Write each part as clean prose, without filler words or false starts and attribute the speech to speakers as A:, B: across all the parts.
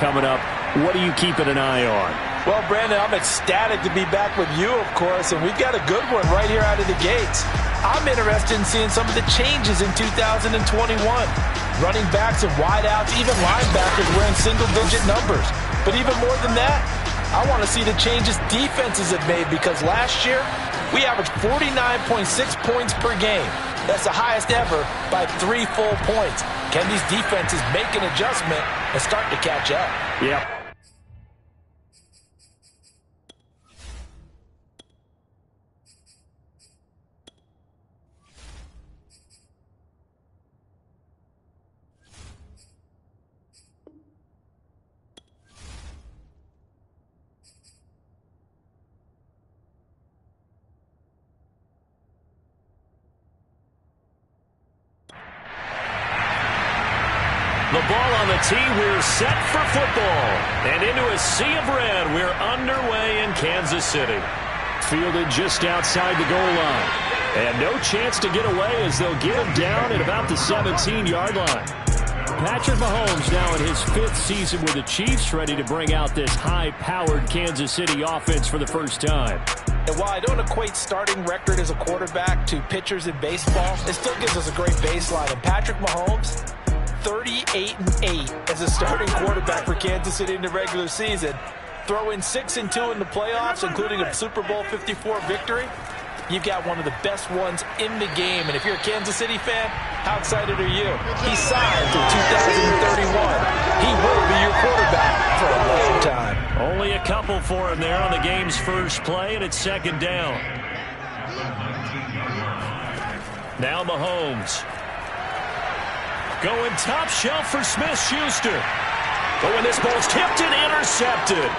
A: Coming up, what are you keeping an eye on?
B: Well, Brandon, I'm ecstatic to be back with you, of course, and we've got a good one right here out of the gates. I'm interested in seeing some of the changes in 2021. Running backs and wideouts, even linebackers wearing single-digit numbers. But even more than that, I want to see the changes defenses have made, because last year we averaged 49.6 points per game. That's the highest ever by 3 full points. Can these defenses make an adjustment and start to catch up?
A: Yep. The ball on the tee, we're set for football. And into a sea of red, we're underway in Kansas City. Fielded just outside the goal line. And no chance to get away as they'll get him down at about the 17-yard line. Patrick Mahomes now in his 5th season with the Chiefs, ready to bring out this high-powered Kansas City offense for the first time.
B: And while I don't equate starting record as a quarterback to pitchers in baseball, it still gives us a great baseline. And Patrick Mahomes, 38-8 as a starting quarterback for Kansas City in the regular season. Throw in 6-2 in the playoffs, including a Super Bowl 54 victory. You've got one of the best ones in the game. And if you're a Kansas City fan, how excited are you? He signed through 2031. He will be your quarterback for a long time.
A: Only a couple for him there on the game's first play, and it's 2nd down. Now Mahomes. Going top shelf for Smith-Schuster. But when this ball's tipped and intercepted.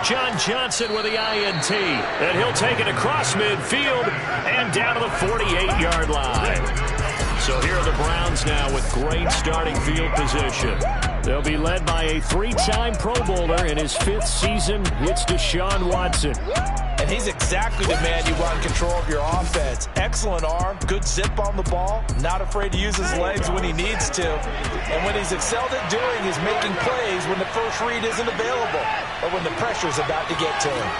A: John Johnson with the INT. And he'll take it across midfield and down to the 48-yard line. So here are the Browns now with great starting field position. They'll be led by a 3-time Pro Bowler in his 5th season. It's Deshaun Watson.
B: And he's exactly the man you want in control of your offense. Excellent arm, good zip on the ball, not afraid to use his legs when he needs to. And what he's excelled at doing is making plays when the first read isn't available or when the pressure's about to get to him.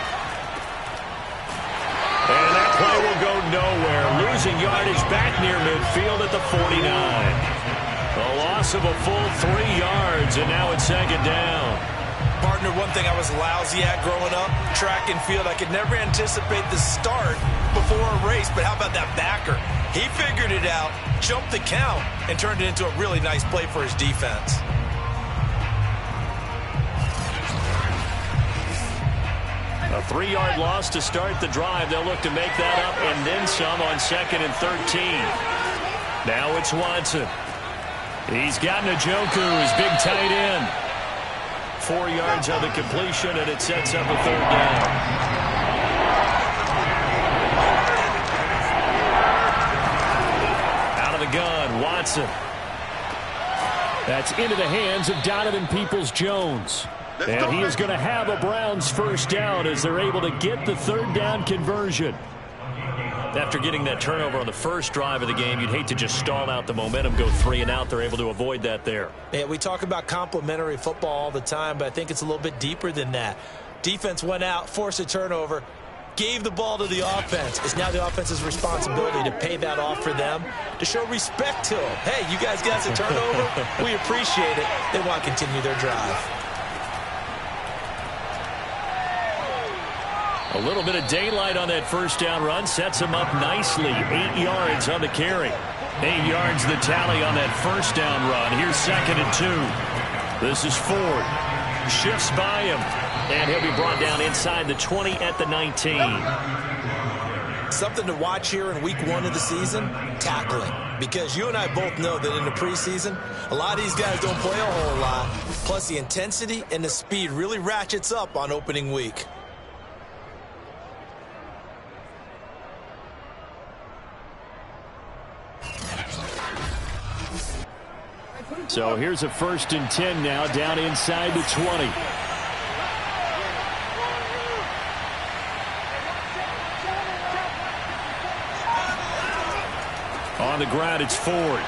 A: And that play will go nowhere. Losing yardage back near midfield at the 49. A loss of a full 3 yards, and now it's 2nd down.
B: Partner, one thing I was lousy at growing up, track and field. I could never anticipate the start before a race, but how about that backer? He figured it out, jumped the count, and turned it into a really nice play for his defense.
A: A 3-yard loss to start the drive. They'll look to make that up and then some on 2nd and 13. Now it's Watson. He's got Njoku, his big tight end. 4 yards on the completion, and it sets up a 3rd down. Out of the gun, Watson. That's into the hands of Donovan Peoples-Jones. And he is going to have a Browns 1st down as they're able to get the 3rd down conversion. After getting that turnover on the first drive of the game, you'd hate to just stall out the momentum, go 3 and out. They're able to avoid that there.
B: Yeah, we talk about complementary football all the time, but I think it's a little bit deeper than that. Defense went out, forced a turnover, gave the ball to the offense. It's now the offense's responsibility to pay that off for them, to show respect to them. Hey, you guys got a turnover? We appreciate it. They want to continue their drive.
A: A little bit of daylight on that 1st down run sets him up nicely. 8 yards on the carry. 8 yards the tally on that 1st down run. Here's 2nd and 2. This is Ford. Shifts by him. And he'll be brought down inside the 20 at the 19.
B: Something to watch here in week 1 of the season, tackling. Because you and I both know that in the preseason, a lot of these guys don't play a whole lot. Plus the intensity and the speed really ratchets up on opening week.
A: So here's a 1st and 10 now, down inside the 20. On the ground, it's Ford.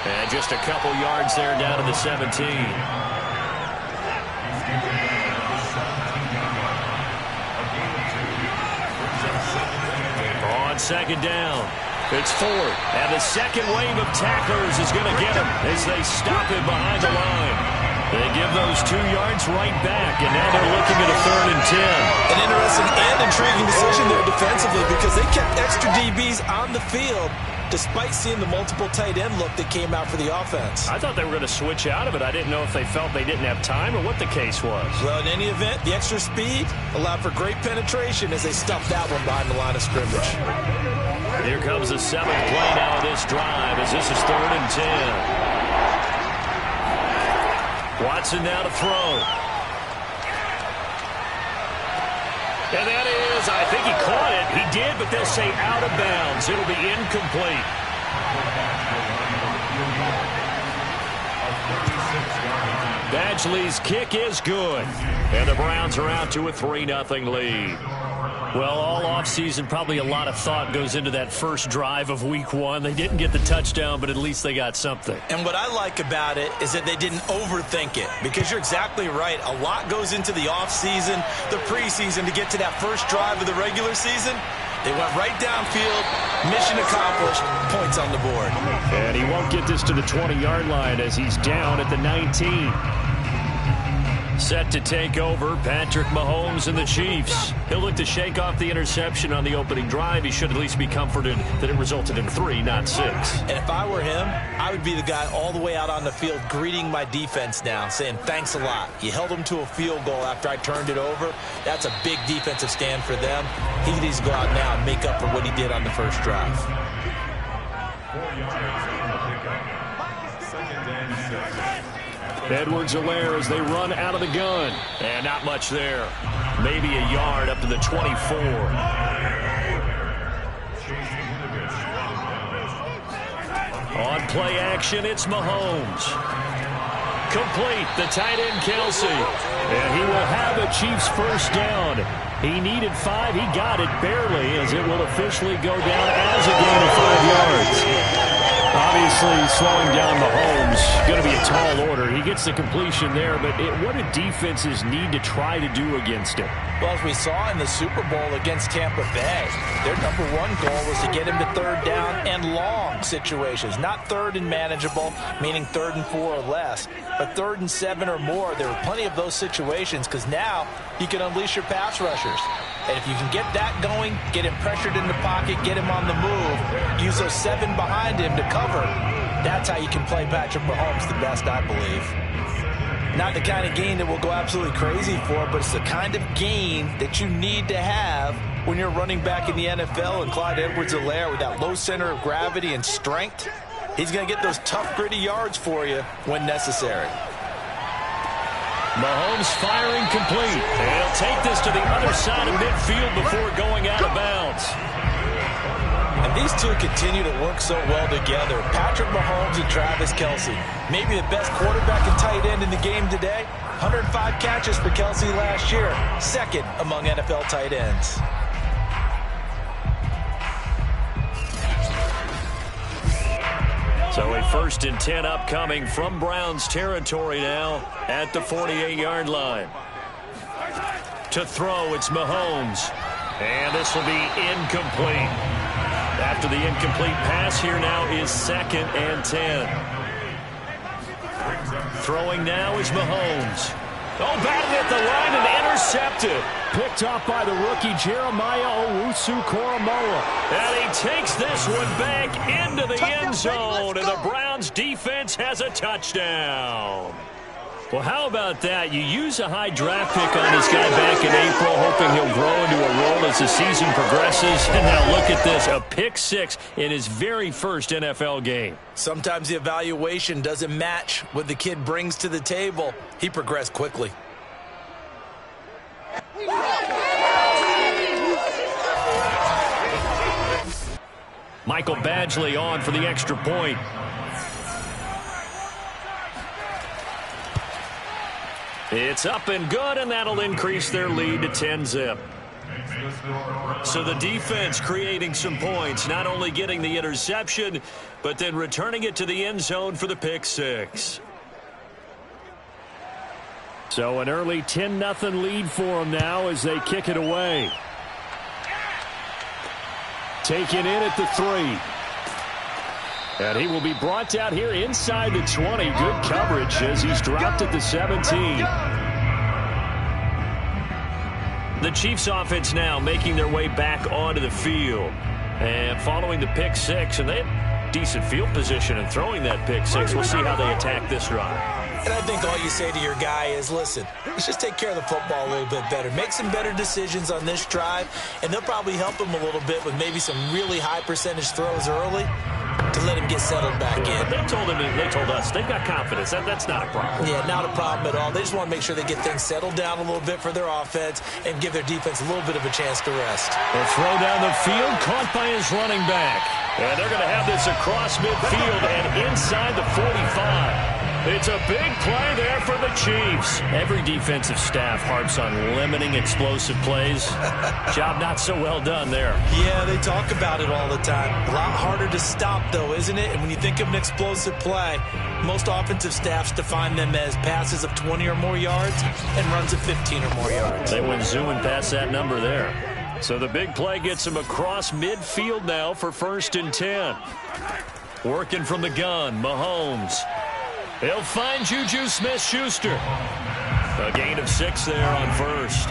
A: And just a couple yards there down to the 17. second down. It's fourth, and the second wave of tacklers is going to get him as they stop him behind the line. They give those 2 yards right back, and now they're looking at a 3rd and 10.
B: An interesting and intriguing decision there defensively because they kept extra DBs on the field despite seeing the multiple tight end look that came out for the offense.
A: I thought they were going to switch out of it. I didn't know if they felt they didn't have time or what the case was.
B: Well, in any event, the extra speed allowed for great penetration as they stuffed that one behind the line of scrimmage.
A: Here comes the 7th play now of this drive as this is 3rd and 10. Watson now to throw. And that is, I think he caught it. He did, but they'll say out of bounds. It'll be incomplete. Badgley's kick is good. And the Browns are out to a 3-0 lead. Well, all offseason, probably a lot of thought goes into that first drive of Week 1. They didn't get the touchdown, but at least they got something.
B: And what I like about it is that they didn't overthink it, because you're exactly right. A lot goes into the offseason, the preseason, to get to that first drive of the regular season. They went right downfield, mission accomplished, points on the board.
A: And he won't get this to the 20-yard line as he's down at the 19. Set to take over, Patrick Mahomes and the Chiefs. He'll look to shake off the interception on the opening drive. He should at least be comforted that it resulted in 3, not 6.
B: And if I were him, I would be the guy all the way out on the field greeting my defense now, saying thanks a lot. You held them to a field goal after I turned it over. That's a big defensive stand for them. He needs to go out now and make up for what he did on the first drive.
A: Edwards-Helaire as they run out of the gun. And not much there. Maybe a yard up to the 24. On play action, it's Mahomes. Complete, the tight end Kelce. And he will have a Chiefs first down. He needed 5. He got it barely as it will officially go down as a gain of 5 yards. Obviously, slowing down Mahomes, going to be a tall order. He gets the completion there, but what do defenses need to try to do against him?
B: Well, as we saw in the Super Bowl against Tampa Bay, their #1 goal was to get him to 3rd down and long situations. Not 3rd and manageable, meaning 3rd and 4 or less, but 3rd and 7 or more. There were plenty of those situations because now you can unleash your pass rushers. And if you can get that going, get him pressured in the pocket, get him on the move, use those 7 behind him to cover, that's how you can play Patrick Mahomes the best, I believe. Not the kind of gain that we'll go absolutely crazy for, but it's the kind of gain that you need to have when you're running back in the NFL. And Clyde Edwards-Helaire, with that low center of gravity and strength, he's going to get those tough, gritty yards for you when necessary.
A: Mahomes firing complete. And he'll take this to the other side of midfield before going out of bounds.
B: And these two continue to work so well together. Patrick Mahomes and Travis Kelce. Maybe the best quarterback and tight end in the game today. 105 catches for Kelce last year. 2nd among NFL tight ends.
A: So a 1st and 10 upcoming from Browns territory now at the 48-yard line. To throw, it's Mahomes. And this will be incomplete. After the incomplete pass, here now is 2nd and 10. Throwing now is Mahomes. Oh, batted at the line and intercepted. Picked off by the rookie Jeremiah Owusu-Koramoah. And he takes this one back into the end zone, and the Browns defense has a touchdown. Well, how about that? You use a high draft pick on this guy back in April, hoping he'll grow into a role as the season progresses. And now look at this, a pick 6 in his very first NFL game.
B: Sometimes the evaluation doesn't match what the kid brings to the table. He progressed quickly.
A: Michael Badgley on for the extra point. It's up and good, and that'll increase their lead to 10-zip. So the defense creating some points, not only getting the interception, but then returning it to the end zone for the pick 6. So an early 10-0 lead for them now as they kick it away. taken in at the 3. And he will be brought down here inside the 20. Good coverage as he's dropped at the 17. The Chiefs offense now making their way back onto the field. And following the pick 6, and they have decent field position in throwing that pick 6. We'll see how they attack this drive.
B: And I think all you say to your guy is, listen, let's just take care of the football a little bit better. Make some better decisions on this drive, and they'll probably help him a little bit with maybe some really high percentage throws early to let him get settled back in.
A: They told us they've got confidence. That's not a problem.
B: Yeah, not a problem at all. They just want to make sure they get things settled down a little bit for their offense and give their defense a little bit of a chance to rest.
A: A throw down the field, caught by his running back. And they're going to have this across midfield and inside the 45. It's a big play there for the Chiefs. Every defensive staff harps on limiting explosive plays. Job not so well done there.
B: Yeah, they talk about it all the time. A lot harder to stop, though, isn't it? And when you think of an explosive play, most offensive staffs define them as passes of 20 or more yards and runs of 15 or more yards.
A: They went zooming past that number there. So the big play gets him across midfield now for 1st and 10. Working from the gun, Mahomes. He'll find Juju Smith-Schuster. A gain of 6 there on 1st.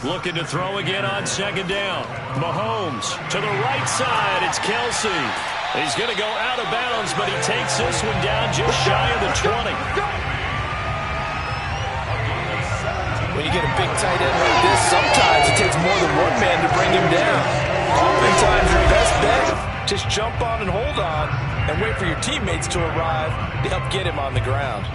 A: Looking to throw again on 2nd down. Mahomes to the right side. It's Kelsey. He's going to go out of bounds, but he takes this one down just shy of the 20.
B: When you get a big tight end like this, sometimes it takes more than one man to bring him down. Oftentimes your best bet, just jump on and hold on and wait for your teammates to arrive to help get him on the ground.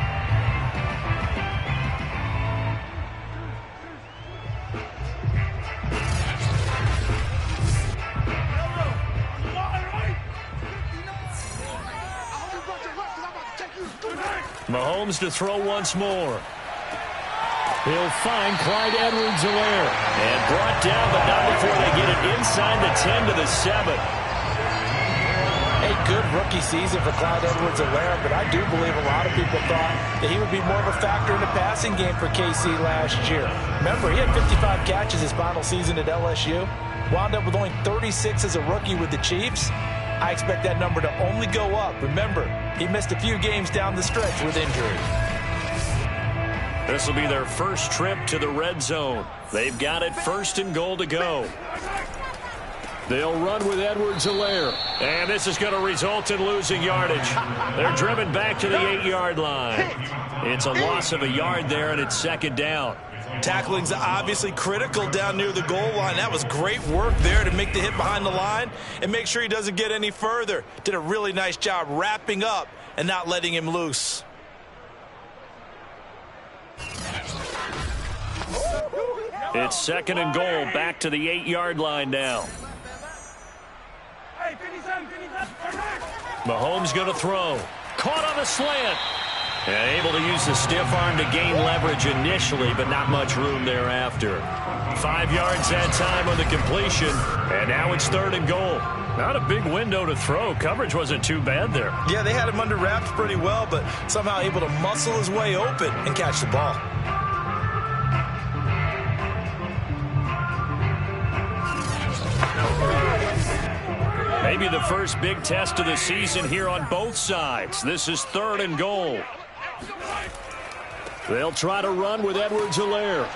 A: Mahomes to throw once more. He'll find Clyde Edwards-Helaire. And brought down, but not before they get it inside the 10 to the 7.
B: A good rookie season for Clyde Edwards-Helaire, but I do believe a lot of people thought that he would be more of a factor in the passing game for KC last year. Remember, he had 55 catches his final season at LSU. Wound up with only 36 as a rookie with the Chiefs. I expect that number to only go up. Remember, he missed a few games down the stretch with injury.
A: This will be their first trip to the red zone. They've got it 1st and goal to go. They'll run with Edwards-Helaire. And this is going to result in losing yardage. They're driven back to the 8-yard line. It's a loss of a yard there, and it's 2nd down.
B: Tackling's obviously critical down near the goal line. That was great work there to make the hit behind the line and make sure he doesn't get any further. Did a really nice job wrapping up and not letting him loose.
A: It's 2nd and goal, back to the 8-yard line now. Mahomes going to throw. Caught on the slant. And able to use the stiff arm to gain leverage initially, but not much room thereafter. 5 yards that time on the completion. And now it's 3rd and goal. Not a big window to throw. Coverage wasn't too bad there.
B: Yeah, they had him under wraps pretty well, but somehow able to muscle his way open and catch the ball.
A: Maybe the first big test of the season here on both sides. This is 3rd and goal. They'll try to run with Edwards-Helaire.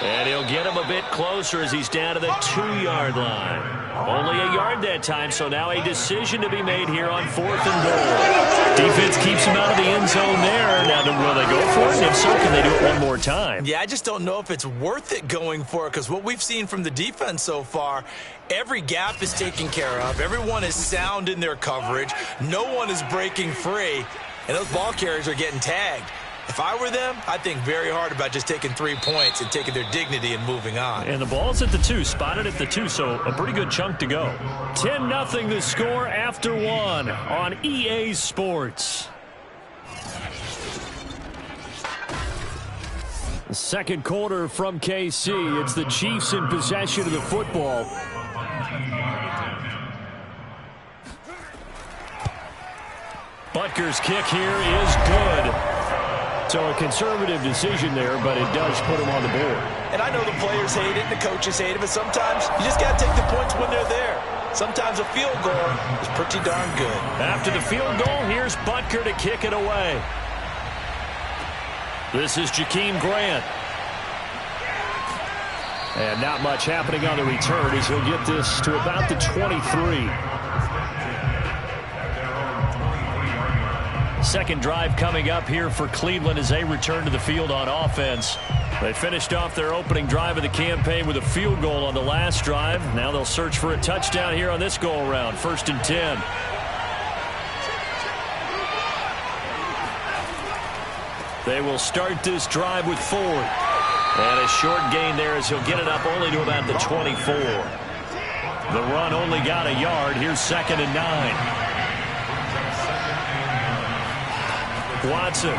A: And he'll get him a bit closer as he's down to the 2-yard line. Only a yard that time, so now a decision to be made here on 4th and goal. Defense keeps him out of the end zone there. Now, will they go for it? And if so, can they do it one more time?
B: Yeah, I just don't know if it's worth it going for it, because what we've seen from the defense so far, every gap is taken care of. Everyone is sound in their coverage. No one is breaking free, and those ball carriers are getting tagged. If I were them, I'd think very hard about just taking 3 points and taking their dignity and moving on.
A: And the ball's at the 2, spotted at the 2, so a pretty good chunk to go. 10-0 the score after 1 on EA Sports. Second quarter from KC. It's the Chiefs in possession of the football. Butker's kick here is good. So a conservative decision there, but it does put him on the board.
B: And I know the players hate it and the coaches hate it, but sometimes you just got to take the points when they're there. Sometimes a field goal is pretty darn good.
A: After the field goal, here's Butker to kick it away. This is Jakeem Grant. And not much happening on the return as he'll get this to about the 23. Second drive coming up here for Cleveland as they return to the field on offense. They finished off their opening drive of the campaign with a field goal on the last drive. Now they'll search for a touchdown here on this go-around. 1st and 10. They will start this drive with Ford. And a short gain there as he'll get it up only to about the 24. The run only got a yard. Here's 2nd and 9. Watson.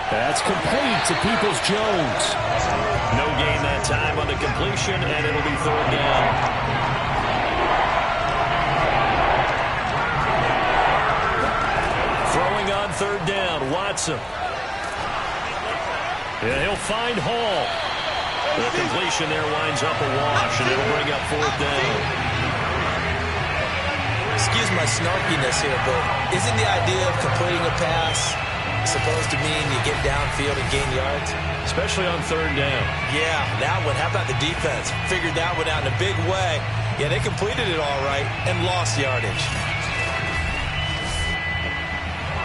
A: That's complete to Peoples-Jones. No gain that time on the completion, and it'll be 3rd down. Throwing on 3rd down, Watson. And he'll find Hall. The completion there winds up a wash, and it'll bring up 4th down.
B: Excuse my snarkiness here, but isn't the idea of completing a pass supposed to mean you get downfield and gain yards?
A: Especially on 3rd down.
B: Yeah, that one. How about the defense? Figured that one out in a big way. Yeah, they completed it all right and lost yardage.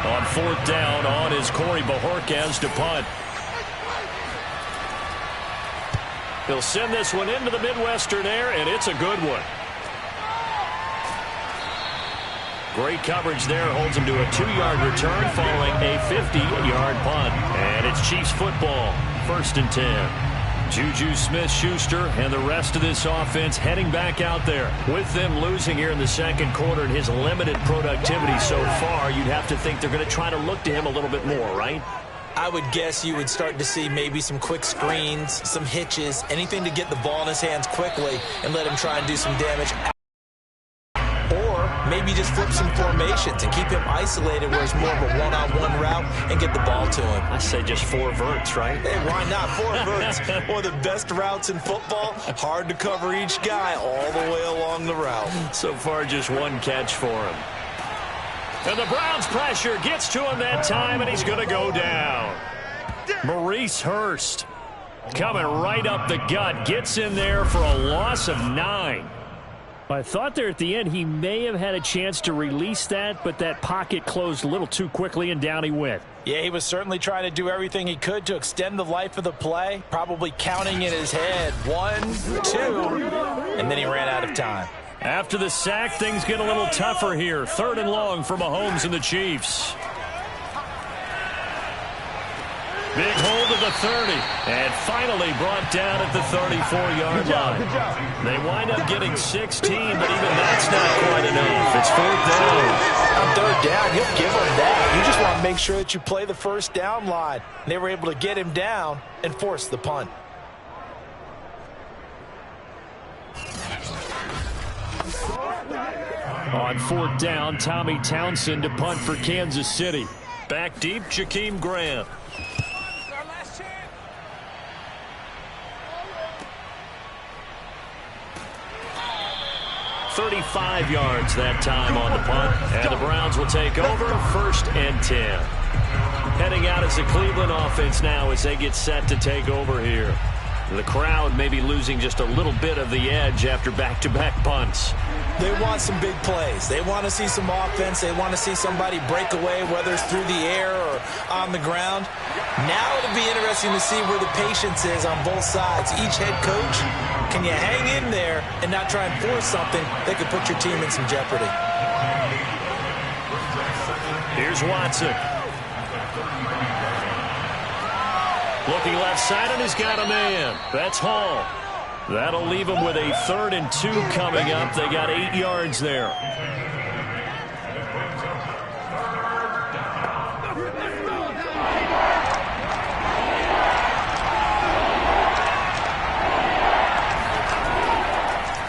A: On 4th down, on is Corey Bojorquez to punt. He'll send this one into the Midwestern air, and it's a good one. Great coverage there, holds him to a 2-yard return following a 50-yard punt. And it's Chiefs football, 1st and 10. Juju Smith-Schuster and the rest of this offense heading back out there. With them losing here in the 2nd quarter and his limited productivity so far, you'd have to think they're going to try to look to him a little bit more, right?
B: I would guess you would start to see maybe some quick screens, some hitches, anything to get the ball in his hands quickly and let him try and do some damage. Maybe just flip some formations and keep him isolated where it's more of a one-on-one route and get the ball to him.
A: I say just 4 verts, right?
B: Hey, why not? 4 verts. One of the best routes in football. Hard to cover each guy all the way along the route.
A: So far, just 1 catch for him. And the Browns' pressure gets to him that time, and he's going to go down. Maurice Hurst coming right up the gut. Gets in there for a loss of 9. I thought there at the end he may have had a chance to release that, but that pocket closed a little too quickly, and down he went.
B: Yeah, he was certainly trying to do everything he could to extend the life of the play, probably counting in his head 1, 2, and then he ran out of time.
A: After the sack, things get a little tougher here. 3rd and long for Mahomes and the Chiefs. Big hold of the 30, and finally brought down at the 34-yard line. They wind up getting 16, but even that's not quite enough. It's 4th down.
B: On 3rd down, you'll give him that. You just want to make sure that you play the 1st down line. They were able to get him down and force the punt.
A: On 4th down, Tommy Townsend to punt for Kansas City. Back deep, Jakeem Grant. 35 yards that time on the punt. And the Browns will take over, 1st and 10. Heading out as the Cleveland offense now as they get set to take over here. The crowd may be losing just a little bit of the edge after back-to-back punts.
B: They want some big plays. They want to see some offense. They want to see somebody break away, whether it's through the air or on the ground. Now it'll be interesting to see where the patience is on both sides. Each head coach, can you hang in there and not try and force something that could put your team in some jeopardy?
A: Here's Watson. Looking left side, and he's got a man. That's Hall. That'll leave him with a 3rd and 2 coming up. They got 8 yards there.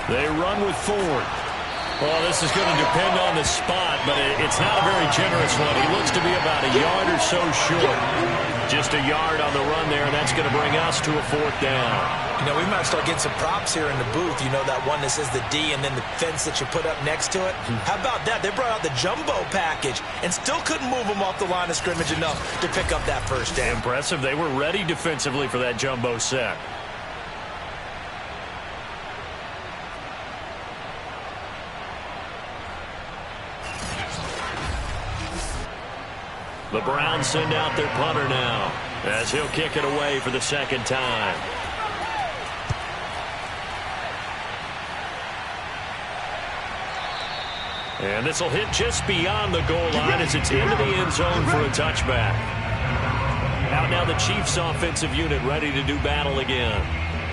A: They run with Ford. Well, this is going to depend on the spot, but it's not a very generous one. He looks to be about a yard or so short. Just a yard on the run there, and that's going to bring us to a 4th down.
B: You know, we might start getting some props here in the booth. You know, that one that says the D and then the fence that you put up next to it? How about that? They brought out the jumbo package and still couldn't move them off the line of scrimmage enough to pick up that first down.
A: Impressive. They were ready defensively for that jumbo set. The Browns send out their punter now as he'll kick it away for the 2nd time. And this will hit just beyond the goal line as it's into the end zone for a touchback. Out now the Chiefs offensive unit ready to do battle again.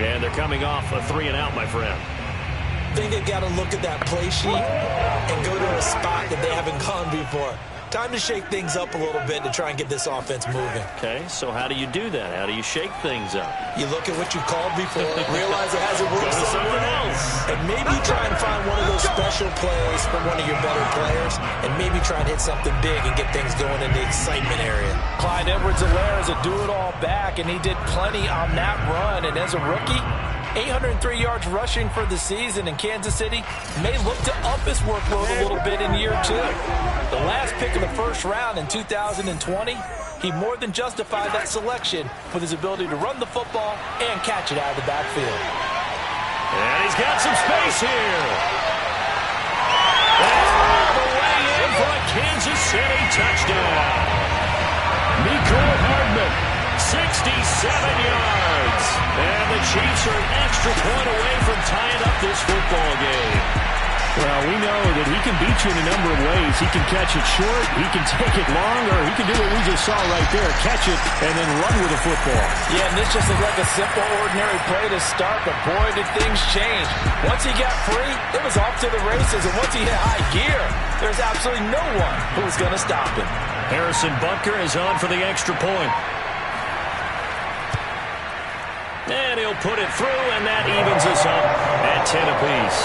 A: And they're coming off a 3-and-out, my friend.
B: I think they've got to look at that play sheet and go to a spot that they haven't gone before. Time to shake things up a little bit to try and get this offense moving.
A: Okay, so how do you do that? How do you shake things up?
B: You look at what you called before, realize it hasn't worked
A: somewhere else.
B: and maybe try and find one of those special plays from one of your better players, and maybe try and hit something big and get things going in the excitement area. Clyde Edwards-Helaire is a do-it-all back, and he did plenty on that run. And as a rookie, 803 yards rushing for the season, in Kansas City may look to up his workload a little bit in year 2. The last pick of the 1st round in 2020, he more than justified that selection with his ability to run the football and catch it out of the backfield.
A: And he's got some space here. All the way in for a Kansas City touchdown. Mecole Hardman, 67 yards. And the Chiefs are an extra point away from tying up this football game.
C: Well, we know that he can beat you in a number of ways. He can catch it short, he can take it long, or he can do what we just saw right there, catch it and then run with the football.
B: Yeah, and this just looked like a simple, ordinary play to start, but boy, did things change. Once he got free, it was off to the races, and once he hit high gear, there's absolutely no one who was going to stop him.
A: Harrison Butker is on for the extra point. And he'll put it through, and that evens us up at 10 apiece.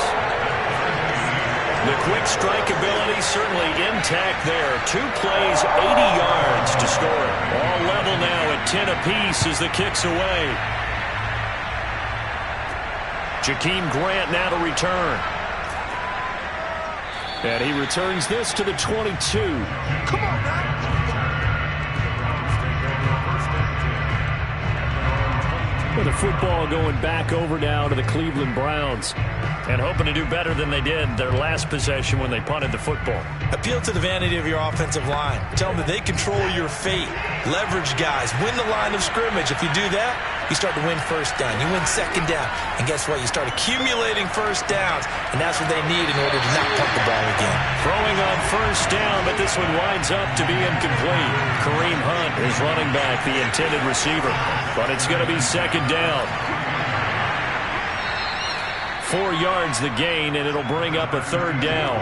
A: The quick strike ability certainly intact there. 2 plays, 80 yards to score. All level now at 10 apiece as the kick's away. Jakeem Grant now to return. And he returns this to the 22. Come on, man. With the football going back over now to the Cleveland Browns. And hoping to do better than they did their last possession when they punted the football.
B: Appeal to the vanity of your offensive line. Tell them that they control your fate. Leverage guys. Win the line of scrimmage. If you do that, you start to win 1st down. You win 2nd down. And guess what? You start accumulating 1st downs. And that's what they need in order to not punt the ball again.
A: Throwing on 1st down, but this one winds up to be incomplete. Kareem Hunt is running back, the intended receiver. But it's going to be 2nd down. 4 yards the gain, and it'll bring up a 3rd down.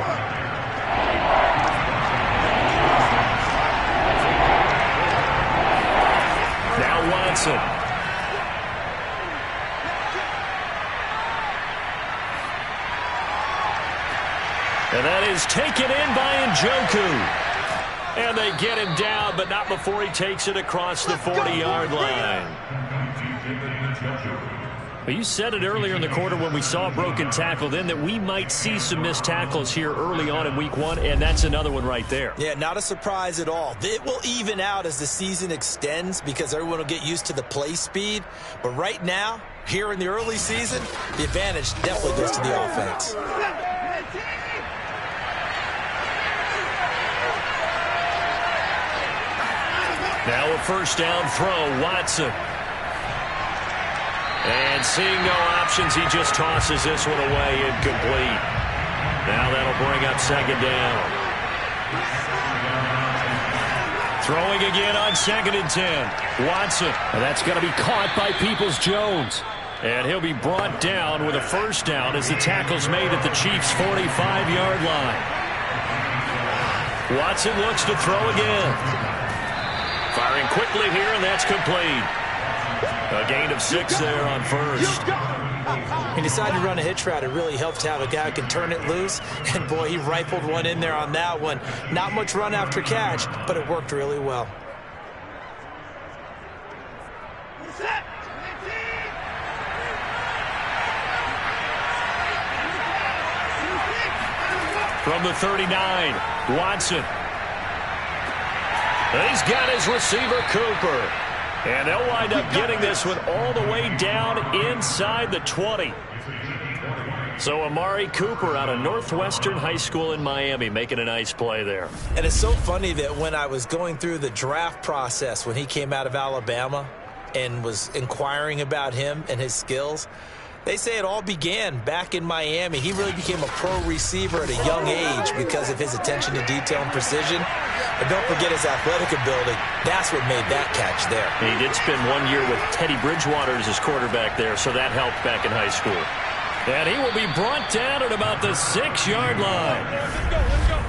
A: Now Watson. And that is taken in by Njoku. And they get him down, but not before he takes it across the 40-yard line. Well, you said it earlier in the quarter when we saw a broken tackle then that we might see some missed tackles here early on in week 1, and that's another one right there.
B: Yeah, not a surprise at all. It will even out as the season extends because everyone will get used to the play speed. But right now, here in the early season, the advantage definitely goes to the offense.
A: Now a 1st down throw, Watson. And seeing no options, he just tosses this one away, incomplete. Now that'll bring up 2nd down. Throwing again on 2nd and 10. Watson.
C: And that's going to be caught by Peoples-Jones.
A: And he'll be brought down with a 1st down as the tackle's made at the Chiefs' 45-yard line. Watson looks to throw again. Firing quickly here, and that's complete. A gain of 6 there on 1st.
B: He decided to run a hitch route. It really helped to have a guy who can turn it loose. And, boy, he rifled one in there on that one. Not much run after catch, but it worked really well.
A: From the 39, Watson. He's got his receiver, Cooper. And they'll wind up getting this one all the way down inside the 20. So Amari Cooper out of Northwestern High School in Miami making a nice play there.
B: And it's so funny that when I was going through the draft process when he came out of Alabama and was inquiring about him and his skills, they say it all began back in Miami. He really became a pro receiver at a young age because of his attention to detail and precision. But don't forget his athletic ability. That's what made that catch there.
A: He did spend 1 year with Teddy Bridgewater as his quarterback there, so that helped back in high school. And he will be brought down at about the 6-yard line.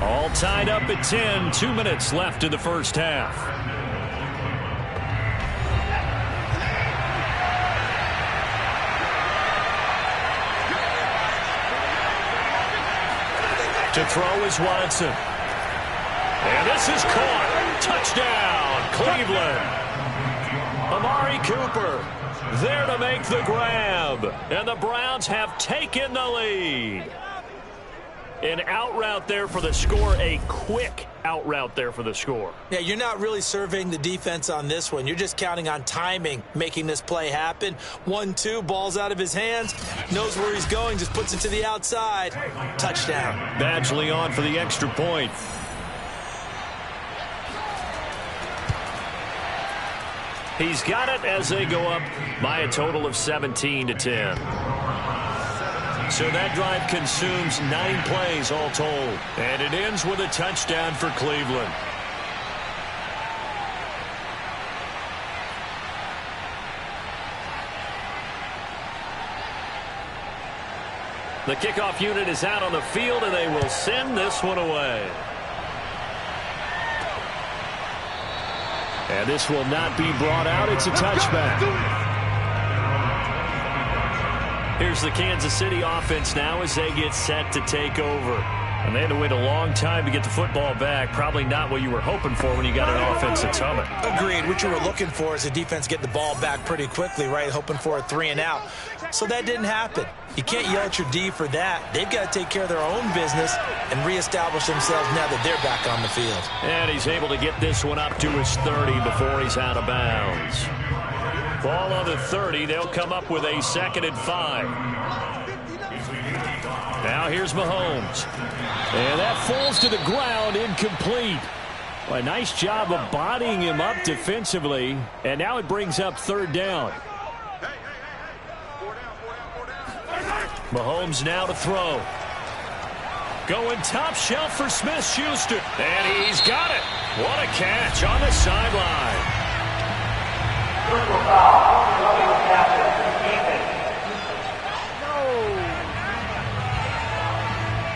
A: All tied up at 10, 2 minutes left in the first half. To throw is Watson. And this is caught. Touchdown, Cleveland. Amari Cooper there to make the grab. And the Browns have taken the lead. An out route there for the score. A quick out route there for the score.
B: Yeah, you're not really surveying the defense on this one. You're just counting on timing, making this play happen. 1-2, ball's out of his hands. Knows where he's going, just puts it to the outside. Touchdown.
A: Badgley on for the extra point. He's got it as they go up by a total of 17-10. So that drive consumes 9 plays all told. And it ends with a touchdown for Cleveland. The kickoff unit is out on the field, and they will send this one away. And this will not be brought out. It's a touchback. Here's the Kansas City offense now as they get set to take over. And they had to wait a long time to get the football back. Probably not what you were hoping for when you got an offense that's humming.
B: Agreed. What you were looking for is the defense get the ball back pretty quickly, right? Hoping for a 3 and out. So that didn't happen. You can't yell at your D for that. They've got to take care of their own business and reestablish themselves now that they're back on the field.
A: And he's able to get this one up to his 30 before he's out of bounds. Ball on the 30. They'll come up with a 2nd and 5. Now here's Mahomes. And that falls to the ground, incomplete. Well, a nice job of bodying him up defensively. And now it brings up 3rd down. Mahomes now to throw. Going top shelf for Smith-Schuster. And he's got it. What a catch on the sideline.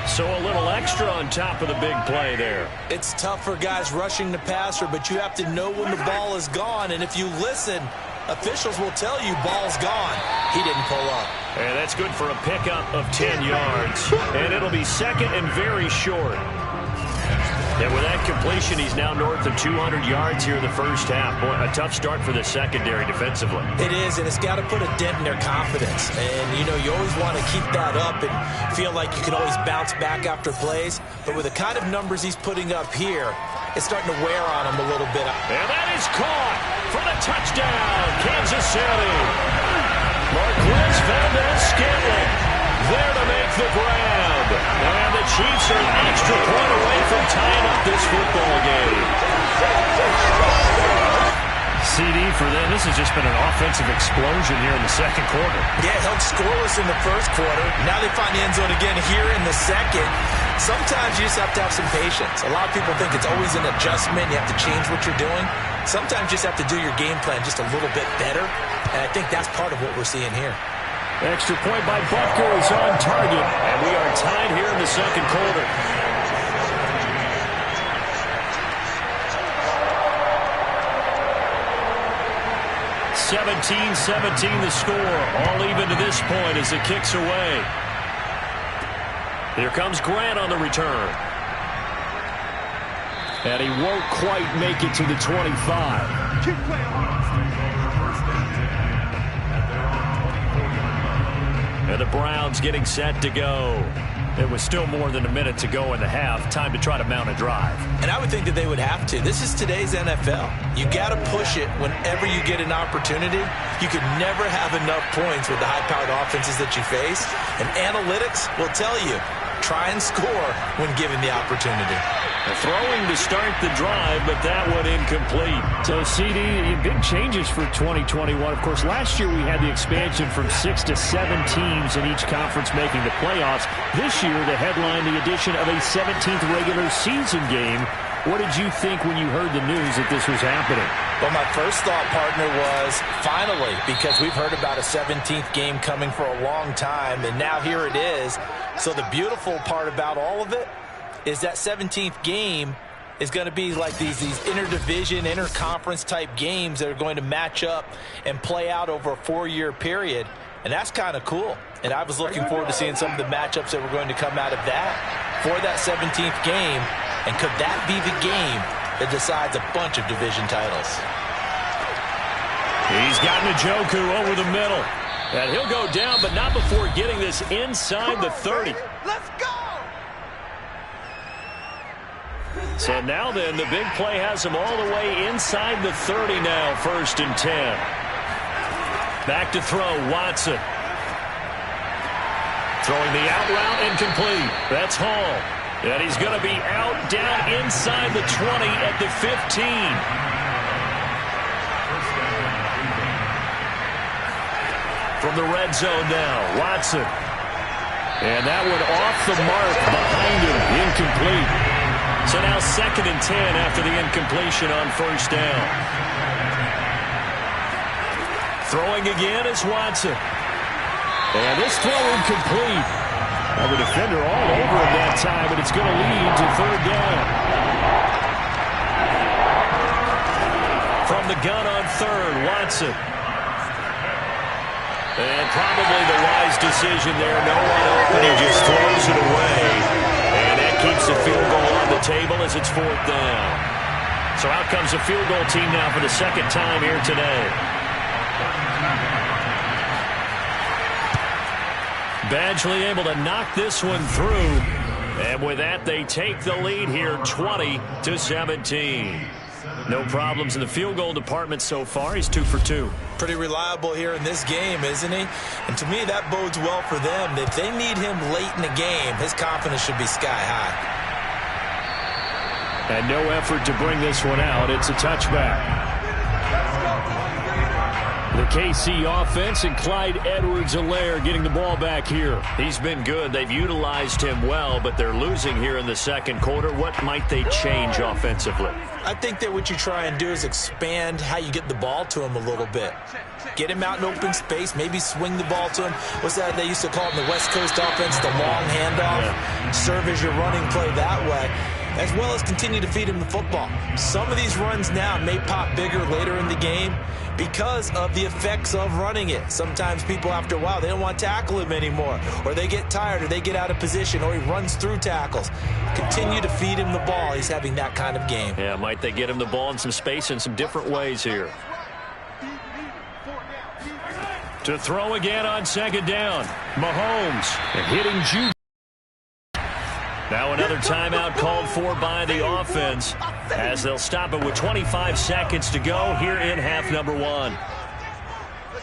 A: So a little extra on top of the big play there.
B: It's tough for guys rushing the passer, but you have to know when the ball is gone. And if you listen, officials will tell you ball's gone. He didn't pull up.
A: And that's good for a pickup of 10 yards. And it'll be 2nd and very short. And with that completion, he's now north of 200 yards here in the first half. Boy, a tough start for the secondary defensively.
B: It is, and it's got to put a dent in their confidence. And, you know, you always want to keep that up and feel like you can always bounce back after plays. But with the kind of numbers he's putting up here, it's starting to wear on him a little bit.
A: And that is caught for the touchdown, Kansas City. Marquez Valdes-Scantling there to make the grab. And the Chiefs are an extra point away from tying up this football game. CD for them. This has just been an offensive explosion here in the 2nd quarter.
B: Yeah, held scoreless in the 1st quarter. Now they find the end zone again here in the 2nd. Sometimes you just have to have some patience. A lot of people think it's always an adjustment. You have to change what you're doing. Sometimes you just have to do your game plan just a little bit better. And I think that's part of what we're seeing here.
A: Extra point by Butker is on target. And we are tied here in the 2nd quarter. 17-17 the score. All even to this point as it kicks away. Here comes Grant on the return. And he won't quite make it to the 25.
D: Keep playing hard.
A: And the Browns getting set to go. It was still more than a minute to go in the half. Time to try to mount a drive.
B: And I would think that they would have to. This is today's NFL. You got to push it whenever you get an opportunity. You could never have enough points with the high-powered offenses that you face. And analytics will tell you, try and score when given the opportunity.
A: Throwing to start the drive, but that one incomplete.
C: So, CD, big changes for 2021. Of course, last year we had the expansion from 6 to 7 teams in each conference making the playoffs. This year, the headline, the addition of a 17th regular season game. What did you think when you heard the news that this was happening?
B: Well, my first thought, partner, was finally, because we've heard about a 17th game coming for a long time, and now here it is. So the beautiful part about all of it is that 17th game is going to be like these interdivision, interconference type games that are going to match up and play out over a 4-year period. And that's kind of cool. And I was looking forward to seeing some of the matchups that were going to come out of that for that 17th game. And could that be the game that decides a bunch of division titles?
A: He's got Njoku over the middle. And he'll go down, but not before getting this inside the 30.
D: Let's go!
A: So now then, the big play has him all the way inside the 30 now, 1st and 10. Back to throw, Watson. Throwing the out route, incomplete. That's Hall. And he's going to be out, down inside the 20 at the 15. From the red zone now, Watson. And that one off the mark behind him, incomplete. So now 2nd and 10 after the incompletion on 1st down. Throwing again is Watson. And this throw incomplete. Well, the defender all over him that time, but it's going to lead to 3rd down. From the gun on 3rd, Watson. And probably the wise decision there. No one open. He just throws it away. And that keeps the field goal on the table as it's 4th down. So out comes the field goal team now for the 2nd time here today. Badgley able to knock this one through. And with that, they take the lead here 20-17. No problems in the field goal department so far. He's 2 for 2.
B: Pretty reliable here in this game, isn't he? And to me, that bodes well for them. If they need him late in the game, his confidence should be sky high.
C: And no effort to bring this one out. It's a touchback. The KC offense and Clyde Edwards-Helaire getting the ball back here.
A: He's been good. They've utilized him well, but they're losing here in the 2nd quarter. What might they change offensively?
B: I think that what you try and do is expand how you get the ball to him a little bit. Get him out in open space, maybe swing the ball to him. What's that they used to call it in the West Coast offense, the long handoff? Yeah. Serve as your running play that way, as well as continue to feed him the football. Some of these runs now may pop bigger later in the game because of the effects of running it. Sometimes people, after a while, they don't want to tackle him anymore, or they get tired, or they get out of position, or he runs through tackles. Continue to feed him the ball. He's having that kind of game.
A: Yeah, might they get him the ball in some space in some different ways here. To throw again on 2nd down. Mahomes hitting Juju. Now another timeout called for by the offense as they'll stop it with 25 seconds to go here in half number 1.
D: Let's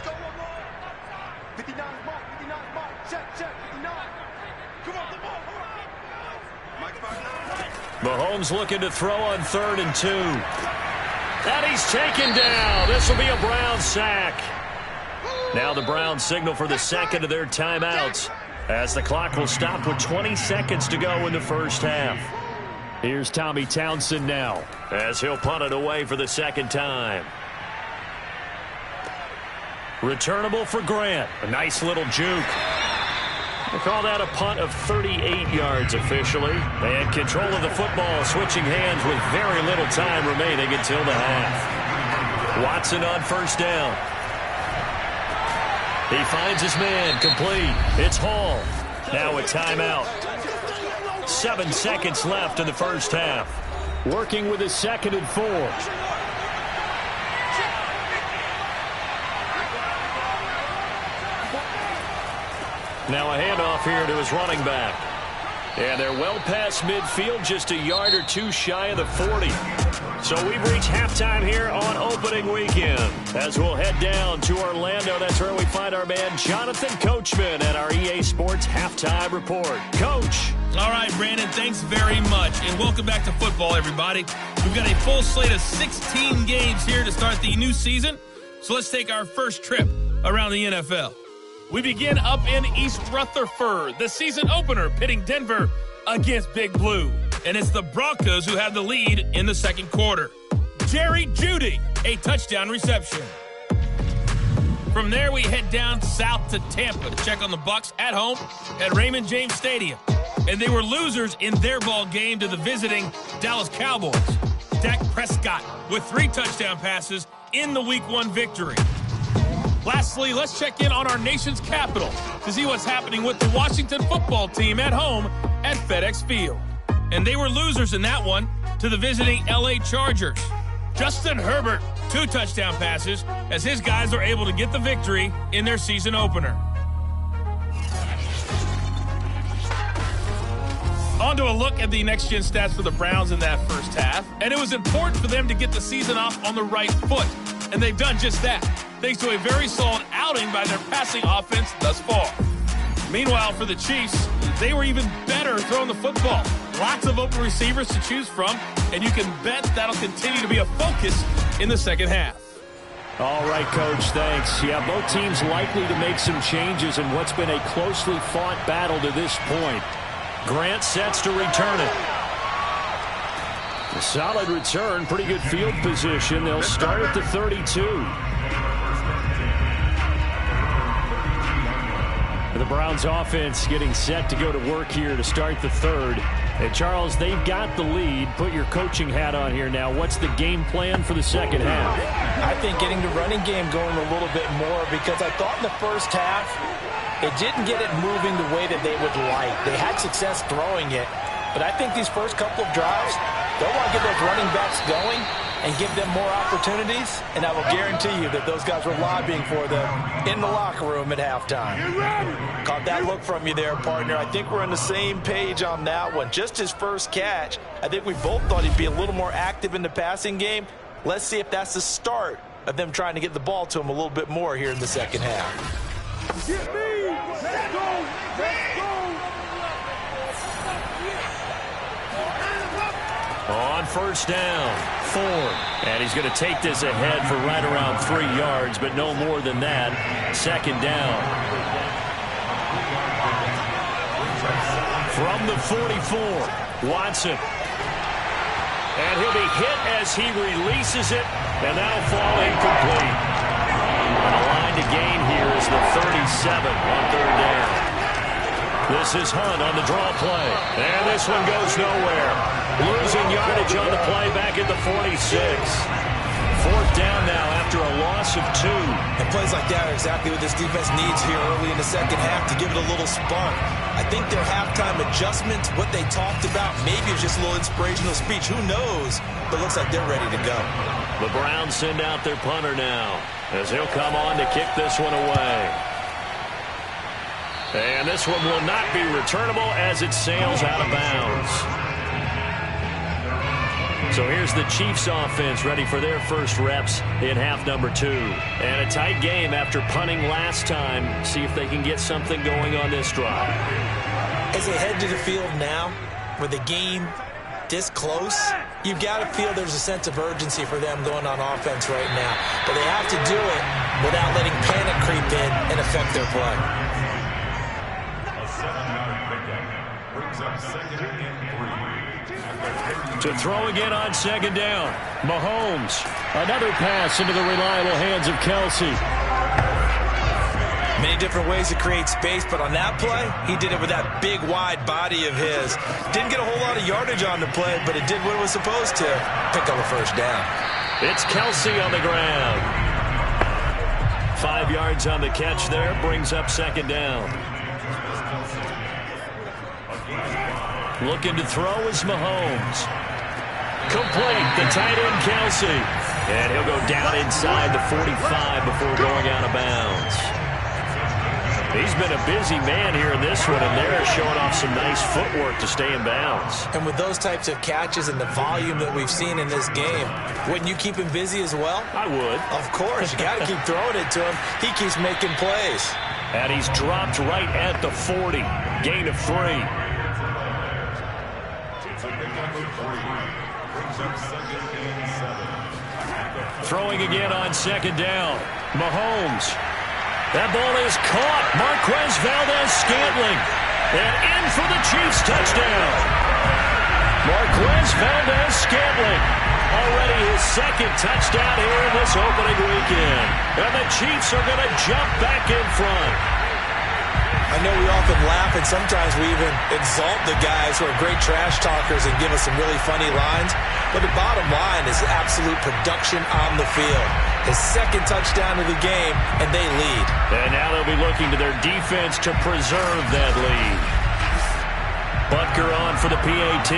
D: go one more. 59 mark, 59 mark. Check, 59. Come on,
A: Mahomes looking to throw on 3rd and 2. And he's taken down. This will be a Browns sack. Now the Browns signal for the 2nd of their timeouts, as the clock will stop with 20 seconds to go in the 1st half.
C: Here's Tommy Townsend now,
A: as he'll punt it away for the 2nd time. Returnable for Grant. A nice little juke. We'll call that a punt of 38 yards officially. And control of the football, switching hands with very little time remaining until the half. Watson on 1st down. He finds his man, complete. It's Hall. Now a timeout. 7 seconds left in the first half.
C: Working with his 2nd and 4.
A: Now a handoff here to his running back. And they're well past midfield, just a yard or two shy of the 40. So we've reached halftime here on opening weekend. As we'll head down to Orlando, that's where we find our man Jonathan Coachman at our EA Sports Halftime Report. Coach.
E: All right, Brandon, thanks very much. And welcome back to football, everybody. We've got a full slate of 16 games here to start the new season. So let's take our first trip around the NFL. We begin up in East Rutherford, the season opener pitting Denver against Big Blue. And it's the Broncos who have the lead in the second quarter. Jerry Jeudy, a touchdown reception. From there, we head down south to Tampa to check on the Bucs at home at Raymond James Stadium. And they were losers in their ball game to the visiting Dallas Cowboys. Dak Prescott with 3 touchdown passes in the Week 1 victory. Lastly, let's check in on our nation's capital to see what's happening with the Washington football team at home at FedEx Field. And they were losers in that one to the visiting LA Chargers. Justin Herbert, 2 touchdown passes as his guys are able to get the victory in their season opener. On to a look at the next-gen stats for the Browns in that first half. And it was important for them to get the season off on the right foot. And they've done just that, thanks to a very solid outing by their passing offense thus far. Meanwhile, for the Chiefs, they were even better throwing the football. Lots of open receivers to choose from, and you can bet that'll continue to be a focus in the second half.
C: All right, Coach, thanks. Yeah, both teams likely to make some changes in what's been a closely fought battle to this point.
A: Grant sets to return it.
C: A solid return, pretty good field position. They'll start at the 32. The Browns offense getting set to go to work here to start the third. And Charles, they've got the lead. Put your coaching hat on here now. What's the game plan for the second half?
B: I think getting the running game going a little bit more, because I thought in the first half it didn't get it moving the way that they would like. They had success throwing it, but I think these first couple of drives, they'll want to get those running backs going and give them more opportunities, and I will guarantee you that those guys were lobbying for them in the locker room at halftime. Caught that look from you there, partner. I think we're on the same page on that one. Just his first catch, I think we both thought he'd be a little more active in the passing game. Let's see if that's the start of them trying to get the ball to him a little bit more here in the second half.
D: Get me! Let's go! Let's go!
A: On first down, Ford. And he's going to take this ahead for right around 3 yards, but no more than that. Second down. From the 44, Watson. And he'll be hit as he releases it, and that'll fall incomplete. And the line to gain here is the 37 on third down. This is Hunt on the draw play. And this one goes nowhere. Losing yardage on the play back at the 46. Fourth down now after a loss of 2.
B: And plays like that are exactly what this defense needs here early in the second half to give it a little spark. I think their halftime adjustments, what they talked about, maybe it's just a little inspirational speech. Who knows? But it looks like they're ready to go.
A: The Browns send out their punter now as he'll come on to kick this one away. And this one will not be returnable as it sails out of bounds. So here's the Chiefs offense ready for their first reps in half number 2. And a tight game after punting last time. See if they can get something going on this drive.
B: As they head to the field now, with the game this close, you've got to feel there's a sense of urgency for them going on offense right now. But they have to do it without letting panic creep in and affect their play.
A: To throw again on second down.
C: Mahomes. Another pass into the reliable hands of Kelsey.
B: Many different ways to create space, but on that play, he did it with that big, wide body of his. Didn't get a whole lot of yardage on the play, but it did what it was supposed to. Pick up a first down.
A: It's Kelsey on the ground. 5 yards on the catch there. Brings up second down. Looking to throw is Mahomes. Complete. The tight end, Kelsey. And he'll go down inside the 45 before going out of bounds. He's been a busy man here in this one, and they're showing off some nice footwork to stay in bounds.
B: And with those types of catches and the volume that we've seen in this game, wouldn't you keep him busy as well?
A: I would.
B: Of course. You got to keep throwing it to him. He keeps making plays.
A: And he's dropped right at the 40. Gain of 3. Throwing again on second down. Mahomes. That ball is caught. Marquez Valdes-Scantling. And in for the Chiefs touchdown. Marquez Valdes-Scantling. Already his second touchdown here in this opening weekend. And the Chiefs are going to jump back in front.
B: I know we often laugh, and sometimes we even exalt the guys who are great trash talkers and give us some really funny lines. But the bottom line is absolute production on the field. His second touchdown of the game, and they lead.
A: And now they'll be looking to their defense to preserve that lead. Butker on for the PAT.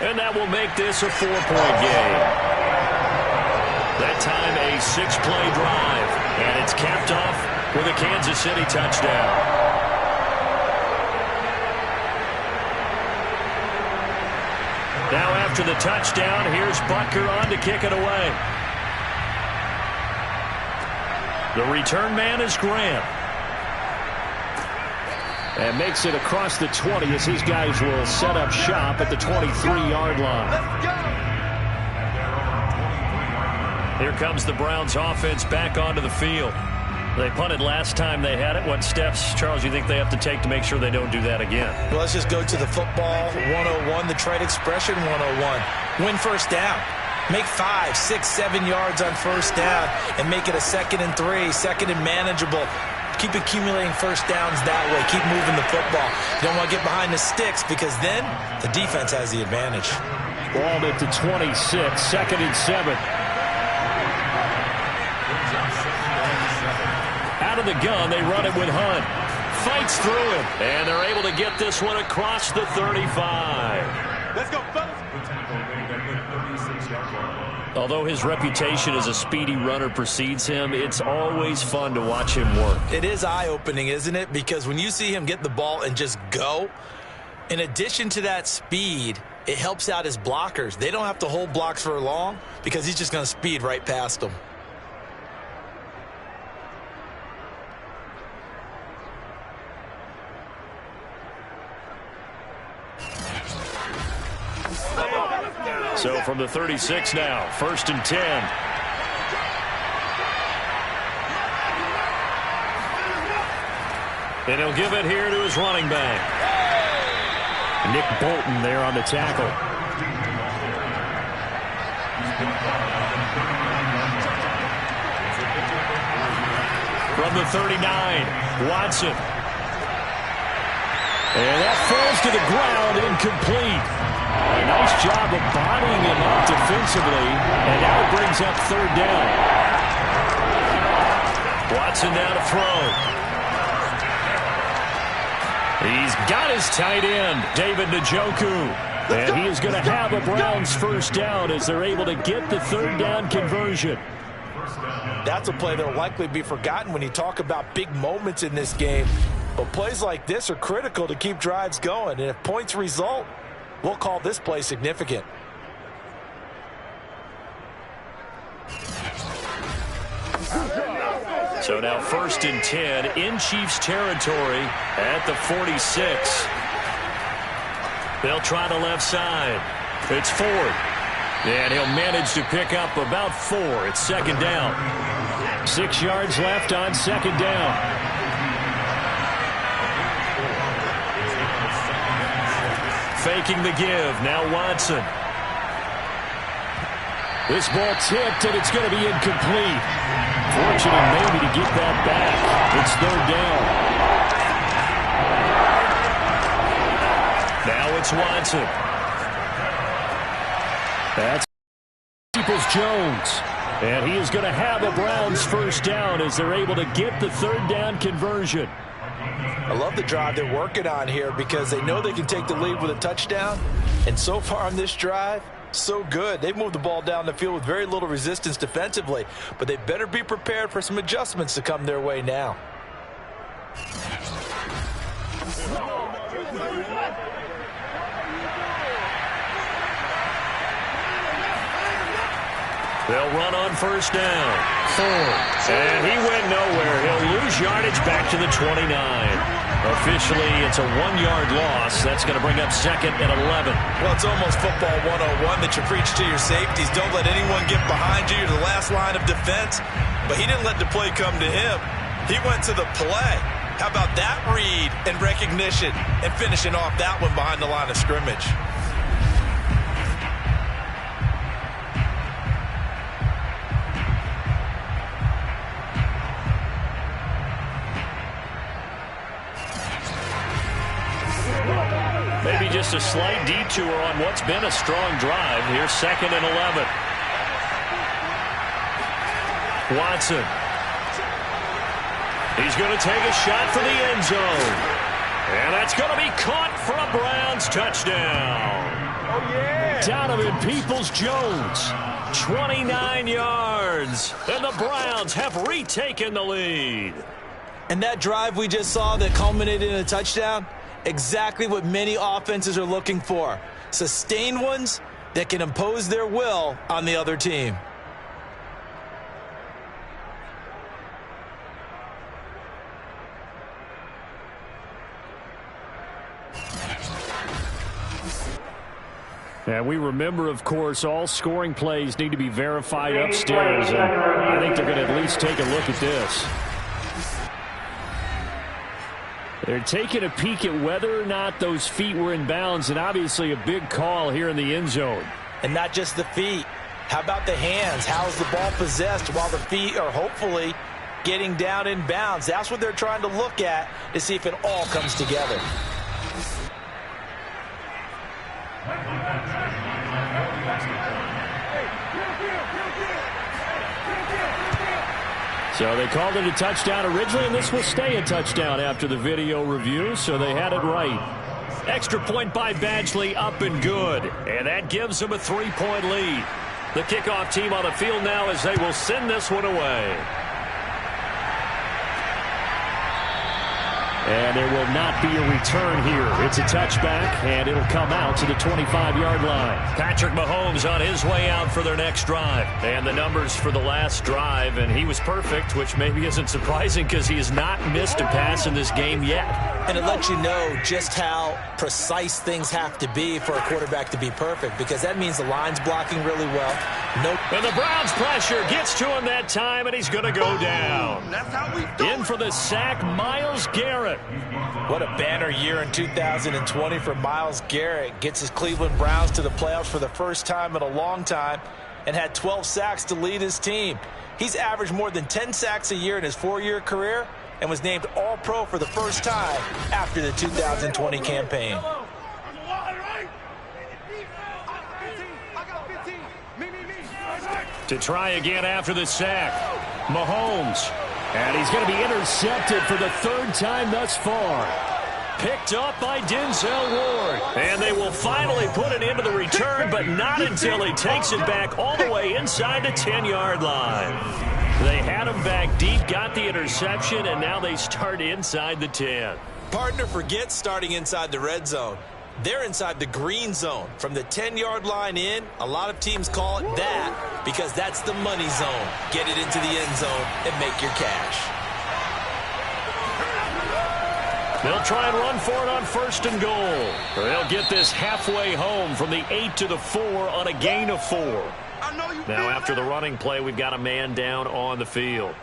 A: And that will make this a 4-point game. That time a 6-play drive. And it's capped off with a Kansas City touchdown. Now after the touchdown, here's Butker on to kick it away. The return man is Graham.
C: And makes it across the 20 as these guys will set up shop at the 23-yard line.
A: Here comes the Browns offense back onto the field. They punted last time they had it. What steps, Charles, you think they have to take to make sure they don't do that again?
B: Well, let's just go to the football 101, the trade expression 101. Win first down. Make 5, 6, 7 yards on first down and make it a 2nd and 3, second and manageable. Keep accumulating first downs that way. Keep moving the football. You don't want to get behind the sticks because then the defense has the advantage.
C: Ball at the 26, 2nd and 7.
A: Out of the gun, they run it with Hunt. Fights through him, and they're able to get this one across the 35.
D: Let's go, fellas.
A: Although his reputation as a speedy runner precedes him, it's always fun to watch him work.
B: It is eye-opening, isn't it? Because when you see him get the ball and just go, in addition to that speed, it helps out his blockers. They don't have to hold blocks for long because he's just going to speed right past them.
A: So from the 36 now, 1st and 10. And he'll give it here to his running back.
C: Nick Bolton there on the tackle.
A: From the 39, Watson. And that falls to the ground, incomplete. A nice job of bodying him up defensively, and now it brings up 3rd down. Watson now to throw. He's got his tight end, David Njoku. And he is going to have a Browns first down as they're able to get the 3rd down conversion.
B: That's a play that will likely be forgotten when you talk about big moments in this game. But plays like this are critical to keep drives going. And if points result, we'll call this play significant.
A: So now 1st and 10 in Chiefs territory at the 46. They'll try the left side. It's Ford. And he'll manage to pick up about 4. It's 2nd down.
C: 6 yards left on 2nd down.
A: Faking the give. Now Watson.
C: This ball tipped, and it's going to be incomplete. Fortunate maybe to get that back. It's 3rd down.
A: Now it's Watson.
C: That's Peoples-Jones. And he is going to have a Browns first down as they're able to get the third down conversion.
B: I love the drive they're working on here because they know they can take the lead with a touchdown. And so far on this drive, so good. They've moved the ball down the field with very little resistance defensively, but they better be prepared for some adjustments to come their way now.
A: They'll run on first down. And he went nowhere. He'll lose yardage back to the 29. Officially, it's a 1-yard loss. That's going to bring up second and 11.
B: Well, it's almost football 101 that you preach to your safeties. Don't let anyone get behind you. You're the last line of defense. But he didn't let the play come to him. He went to the play. How about that read and recognition and finishing off that one behind the line of scrimmage?
A: Maybe just a slight detour on what's been a strong drive. Here's second and 11. Watson. He's going to take a shot for the end zone. And that's going to be caught for a Browns touchdown.
B: Oh, yeah.
A: Donovan Peoples-Jones, 29 yards. And the Browns have retaken the lead.
B: And that drive we just saw that culminated in a touchdown, exactly what many offenses are looking for. Sustained ones that can impose their will on the other team.
C: And we remember, of course, all scoring plays need to be verified upstairs. And I think they're going to at least take a look at this. They're taking a peek at whether or not those feet were in bounds, and obviously a big call here in the end zone.
B: And not just the feet. How about the hands? How is the ball possessed while the feet are hopefully getting down in bounds? That's what they're trying to look at to see if it all comes together.
C: So they called it a touchdown originally, and this will stay a touchdown after the video review, so they had it right.
A: Extra point by Badgley, up and good. And that gives them a 3-point lead. The kickoff team on the field now as they will send this one away.
C: And there will not be a return here. It's a touchback, and it'll come out to the 25-yard line.
A: Patrick Mahomes on his way out for their next drive. And the numbers for the last drive, and he was perfect, which maybe isn't surprising because he has not missed a pass in this game yet.
B: And it lets you know just how precise things have to be for a quarterback to be perfect, because that means the line's blocking really well.
A: And the Browns pressure gets to him that time, and he's going to go down.
D: That's how we do
A: In for the sack, Myles Garrett.
B: What a banner year in 2020 for Myles Garrett. Gets his Cleveland Browns to the playoffs for the first time in a long time and had 12 sacks to lead his team. He's averaged more than 10 sacks a year in his 4-year career and was named All-Pro for the first time after the 2020 campaign.
A: To try again after the sack, Mahomes.
C: And he's going to be intercepted for the third time thus far.
A: Picked up by Denzel Ward. And they will finally put it into the return, but not until he takes it back all the way inside the 10-yard line. They had him back deep, got the interception, and now they start inside the 10.
B: Partner forgets starting inside the red zone. They're inside the green zone. From the 10-yard line in, a lot of teams call it that because that's the money zone. Get it into the end zone and make your cash.
A: They'll try and run for it on first and goal. They'll get this halfway home from the 8 to the 4 on a gain of 4. Now after the running play, we've got a man down on the field.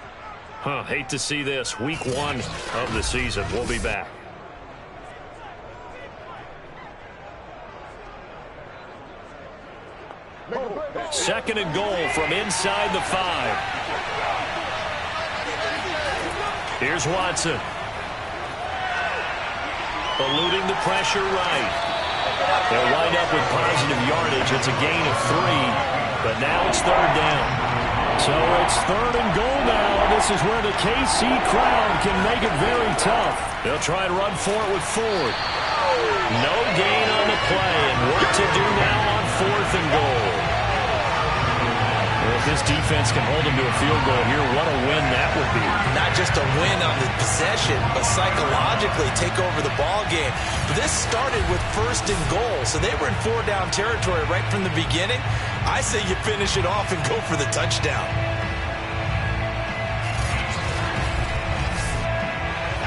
A: Hate to see this. Week 1 of the season. We'll be back. Second and goal from inside the 5. Here's Watson. Eluding the pressure right. They'll wind up
C: up with positive yardage. It's a gain of 3, but now it's third down. So it's third and goal now. This is where the KC crowd can make it very tough. They'll try and run for it with Ford. No gain on the play, and work to do now on fourth and goal. Well, if this defense can hold them to a field goal here, what a win that would be.
B: Not just a win on the possession, but psychologically take over the ball game. This started with first and goal, so they were in 4-down territory right from the beginning. I say you finish it off and go for the touchdown.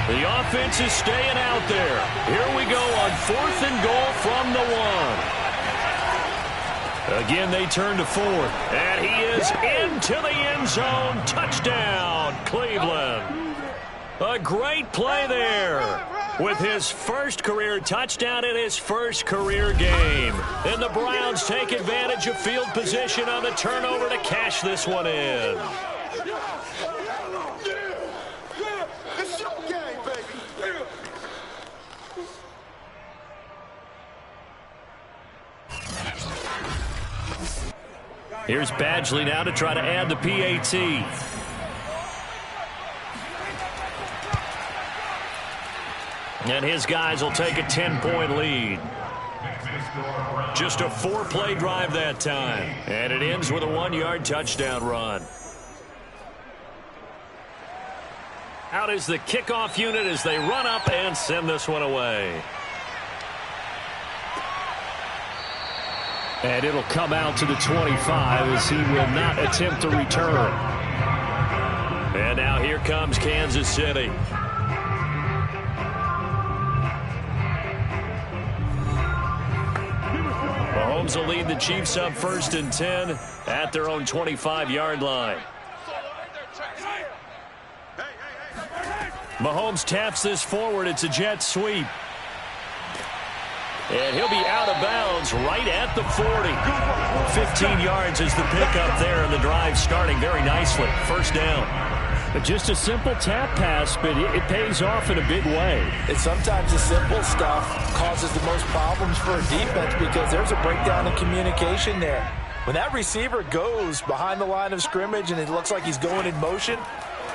C: The offense is staying out there. Here we go on fourth and goal from the 1. Again, they turn to Ford. And he is into the end zone. Touchdown, Cleveland. A great play there with his first career touchdown in his first career game. And the Browns take advantage of field position on the turnover to cash this one in. Here's Badgley now to try to add the PAT. And his guys will take a 10-point lead. Just a 4-play drive that time. And it ends with a 1-yard touchdown run. Out is the kickoff unit as they run up and send this one away. And it'll come out to the 25 as he will not attempt to return. And now here comes Kansas City. Mahomes will lead the Chiefs up first and 10 at their own 25-yard line. Mahomes taps this forward. It's a jet sweep. And he'll be out of bounds right at the 40. 15 yards is the pickup there, and the drive starting very nicely. First down. But just a simple tap pass, but it pays off in a big way.
B: And sometimes the simple stuff causes the most problems for a defense because there's a breakdown in communication there. When that receiver goes behind the line of scrimmage and it looks like he's going in motion,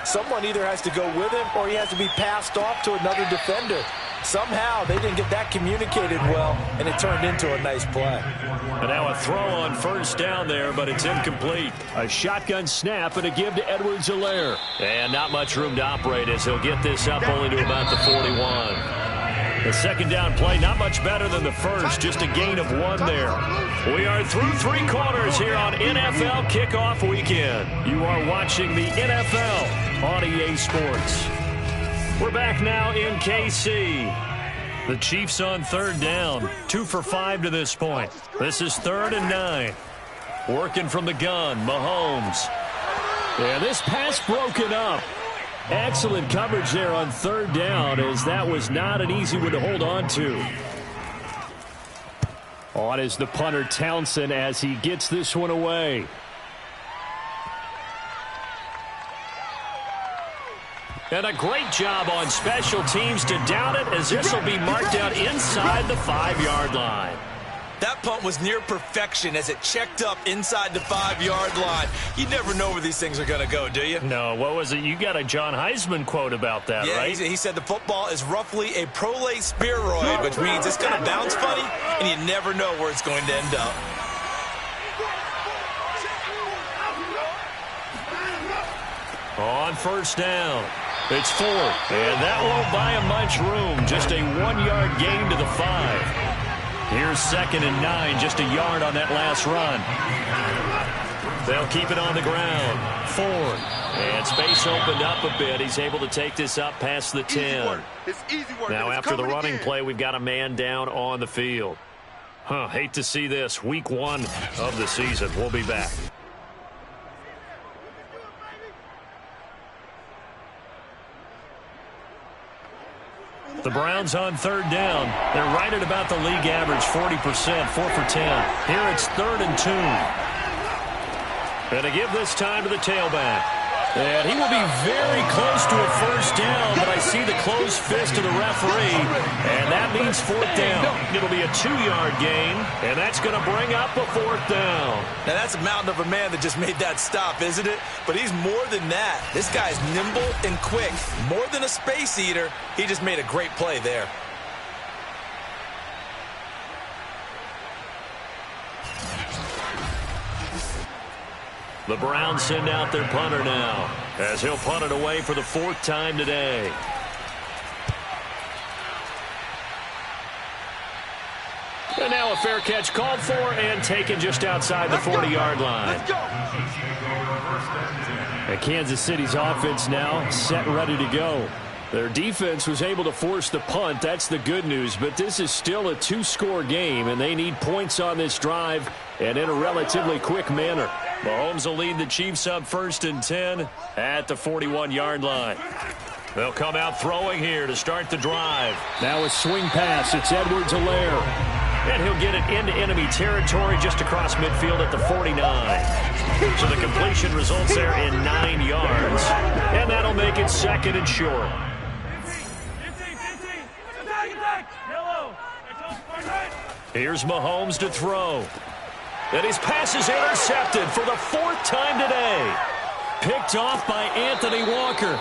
B: someone either has to go with him or he has to be passed off to another defender. Somehow they didn't get that communicated well, and it turned into a nice play.
C: And now a throw on first down there, but it's incomplete. A shotgun snap and a give to Edwards-Helaire. And not much room to operate as he'll get this up only to about the 41. The second down play, not much better than the first, just a gain of 1 there. We are through 3 quarters here on NFL Kickoff Weekend. You are watching the NFL on EA Sports. We're back now in KC. The Chiefs on third down. 2 for 5 to this point. This is 3rd and 9. Working from the gun, Mahomes. Yeah, this pass broken up. Excellent coverage there on third down, as that was not an easy one to hold on to. On is the punter, Townsend, as he gets this one away. And a great job on special teams to down it, as this will be marked out inside the 5-yard line.
B: That punt was near perfection as it checked up inside the 5-yard line. You never know where these things are going to go, do you?
C: No, what was it? You got a John Heisman quote about that, right?
B: He said the football is roughly a prolate spheroid, which means it's going to bounce funny, and you never know where it's going to end up.
C: On first down. It's 4, and that won't buy him much room. Just a 1-yard gain to the 5. Here's 2nd and 9, just a yard on that last run. They'll keep it on the ground. 4, and space opened up a bit. He's able to take this up past the 10. Now after the running play, we've got a man down on the field. Hate to see this. Week 1 of the season. We'll be back. The Browns on third down. They're right at about the league average, 40%, 4 for 10. Here it's 3rd and 2. And to give this time to the tailback.
A: And he will be very close to a first down, but I see the closed fist of the referee, and that means fourth down. It'll be a 2-yard gain, and that's going to bring up a fourth down.
B: Now, that's a mountain of a man that just made that stop, isn't it? But he's more than that. This guy's nimble and quick. More than a space eater, he just made a great play there.
A: The Browns send out their punter now, as he'll punt it away for the 4th time today. And now a fair catch called for and taken just outside the 40-yard line.
C: And Kansas City's offense now set and ready to go.
A: Their defense was able to force the punt. That's the good news. But this is still a 2-score game, and they need points on this drive and in a relatively quick manner. Mahomes will lead the Chiefs up 1st and 10 at the 41-yard line. They'll come out throwing here to start the drive.
C: Now a swing pass. It's Edwards-Helaire.
A: And he'll get it into enemy territory just across midfield at the 49. So the completion results there in 9 yards. And that'll make it 2nd and short. Here's Mahomes to throw. And his pass is intercepted for the 4th time today. Picked off by Anthony Walker.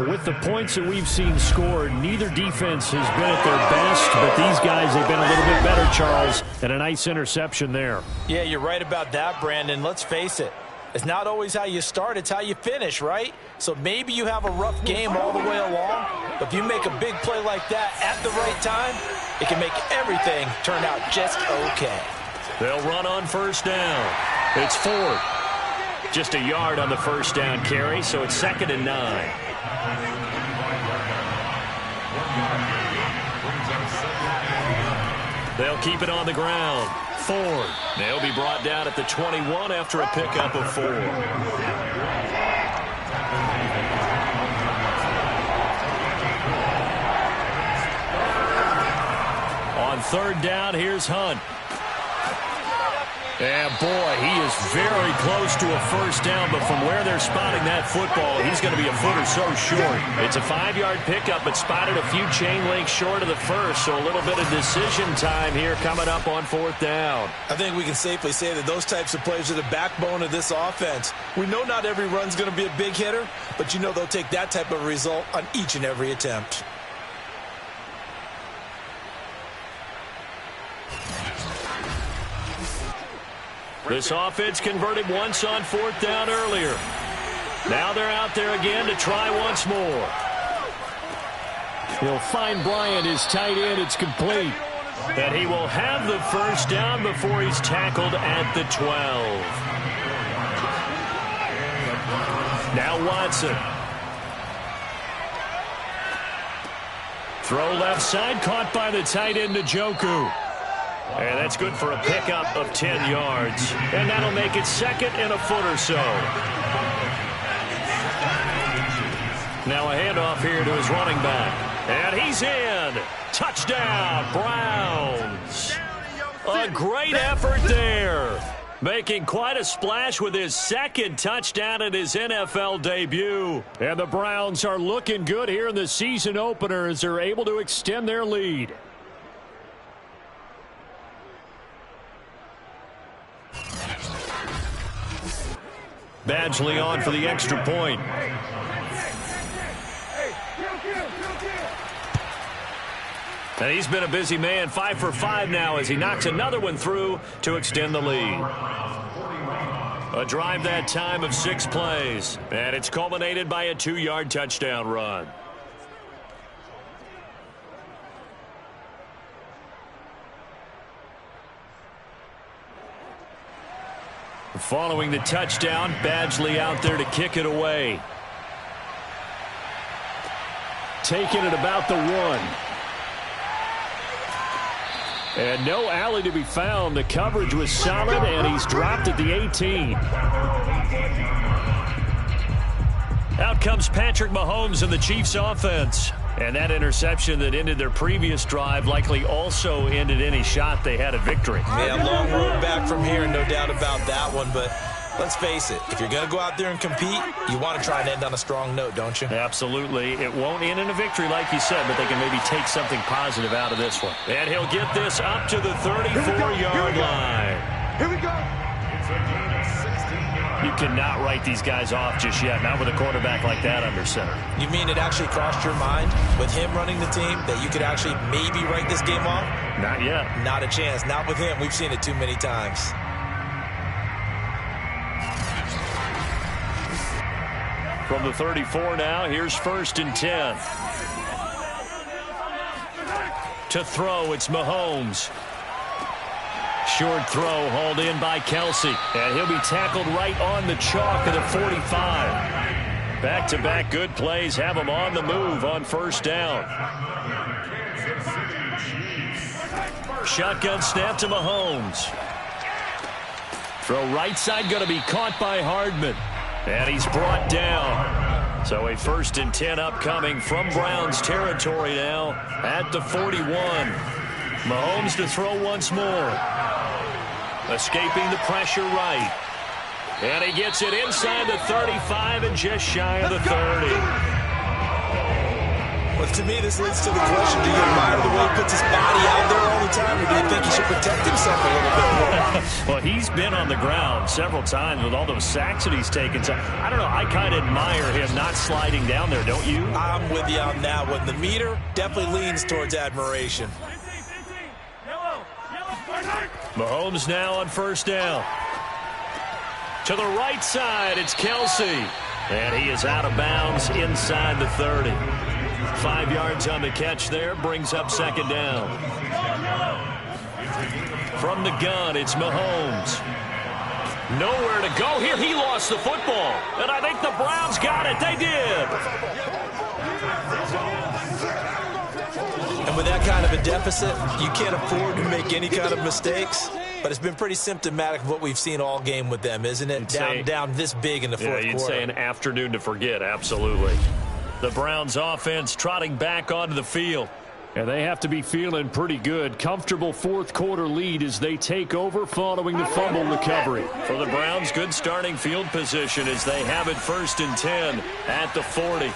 C: With the points that we've seen scored, neither defense has been at their best, but these guys have been a little bit better, Charles, and a nice interception there.
B: Yeah, you're right about that, Brandon. Let's face it. It's not always how you start, it's how you finish, right? So maybe you have a rough game all the way along, but if you make a big play like that at the right time, it can make everything turn out just okay.
A: They'll run on 1st down. It's Ford. Just a yard on the 1st down carry, so it's 2nd and 9. They'll keep it on the ground. Ford. They'll be brought down at the 21 after a pickup of 4. On 3rd down, here's Hunt. And boy, he is very close to a 1st down, but from where they're spotting that football, he's going to be a foot or so short. It's a 5-yard pickup, but spotted a few chain links short of the 1st, so a little bit of decision time here coming up on 4th down.
B: I think we can safely say that those types of plays are the backbone of this offense. We know not every run's going to be a big hitter, but you know they'll take that type of result on each and every attempt.
A: This offense converted once on 4th down earlier. Now they're out there again to try once more.
C: He'll find Bryant, his tight end. It's complete.
A: And he will have the 1st down before he's tackled at the 12. Now Watson. Throw left side, caught by the tight end Njoku. And that's good for a pickup of 10 yards. And that'll make it 2nd and a foot or so. Now a handoff here to his running back. And he's in. Touchdown, Browns. A great effort there. Making quite a splash with his 2nd touchdown in his NFL debut.
C: And the Browns are looking good here in the season opener as they're able to extend their lead.
A: Badgley on for the extra point. And he's been a busy man, 5 for 5 now as he knocks another one through to extend the lead. A drive that time of 6 plays, and it's culminated by a 2-yard touchdown run. Following the touchdown, Badgley out there to kick it away.
C: Taking it about the 1. And no alley to be found. The coverage was solid, and he's dropped at the 18.
A: Out comes Patrick Mahomes and the Chiefs offense.
C: And that interception that ended their previous drive likely also ended any shot they had at victory.
B: Yeah, long road back from here, no doubt about that one. But let's face it, if you're going to go out there and compete, you want to try and end on a strong note, don't you?
C: Absolutely. It won't end in a victory like you said, but they can maybe take something positive out of this one. And he'll get this up to the 34-yard line.
D: Here we go. It's a gain of 16 yards.
C: You cannot write these guys off just yet, not with a quarterback like that under center.
B: You mean it actually crossed your mind with him running the team that you could actually maybe write this game off?
C: Not yet.
B: Not a chance. Not with him. We've seen it too many times.
C: From the 34 now, here's 1st and 10. To throw, it's Mahomes. Short throw hauled in by Kelsey. And he'll be tackled right on the chalk of the 45. Back-to-back good plays have him on the move on 1st down. Shotgun snap to Mahomes. Throw right side going to be caught by Hardman. And he's brought down. So a 1st and 10 upcoming from Browns territory now at the 41. Mahomes to throw once more. Escaping the pressure right. And he gets it inside the 35 and just shy of the 30.
B: Well, to me, this leads to the question, do you admire the way he puts his body out there all the time, or do you think he should protect himself a little bit more?
C: Well, he's been on the ground several times with all those sacks that he's taken. So, I don't know, I kind of admire him not sliding down there, don't you?
B: I'm with you on that one. The meter definitely leans towards admiration.
C: Mahomes now on 1st down. To the right side, it's Kelsey. And he is out of bounds inside the 30. 5 yards on the catch there, brings up 2nd down. From the gun, it's Mahomes. Nowhere to go here. He lost the football. And I think the Browns got it. They did.
B: And with that kind of a deficit, you can't afford to make any kind of mistakes. But it's been pretty symptomatic of what we've seen all game with them, isn't it? Down this big in the fourth quarter.
C: Yeah, you'd say an afternoon to forget, absolutely. The Browns offense trotting back onto the field. And they have to be feeling pretty good. Comfortable 4th quarter lead as they take over following the fumble recovery. For the Browns, good starting field position as they have it 1st and 10 at the 40.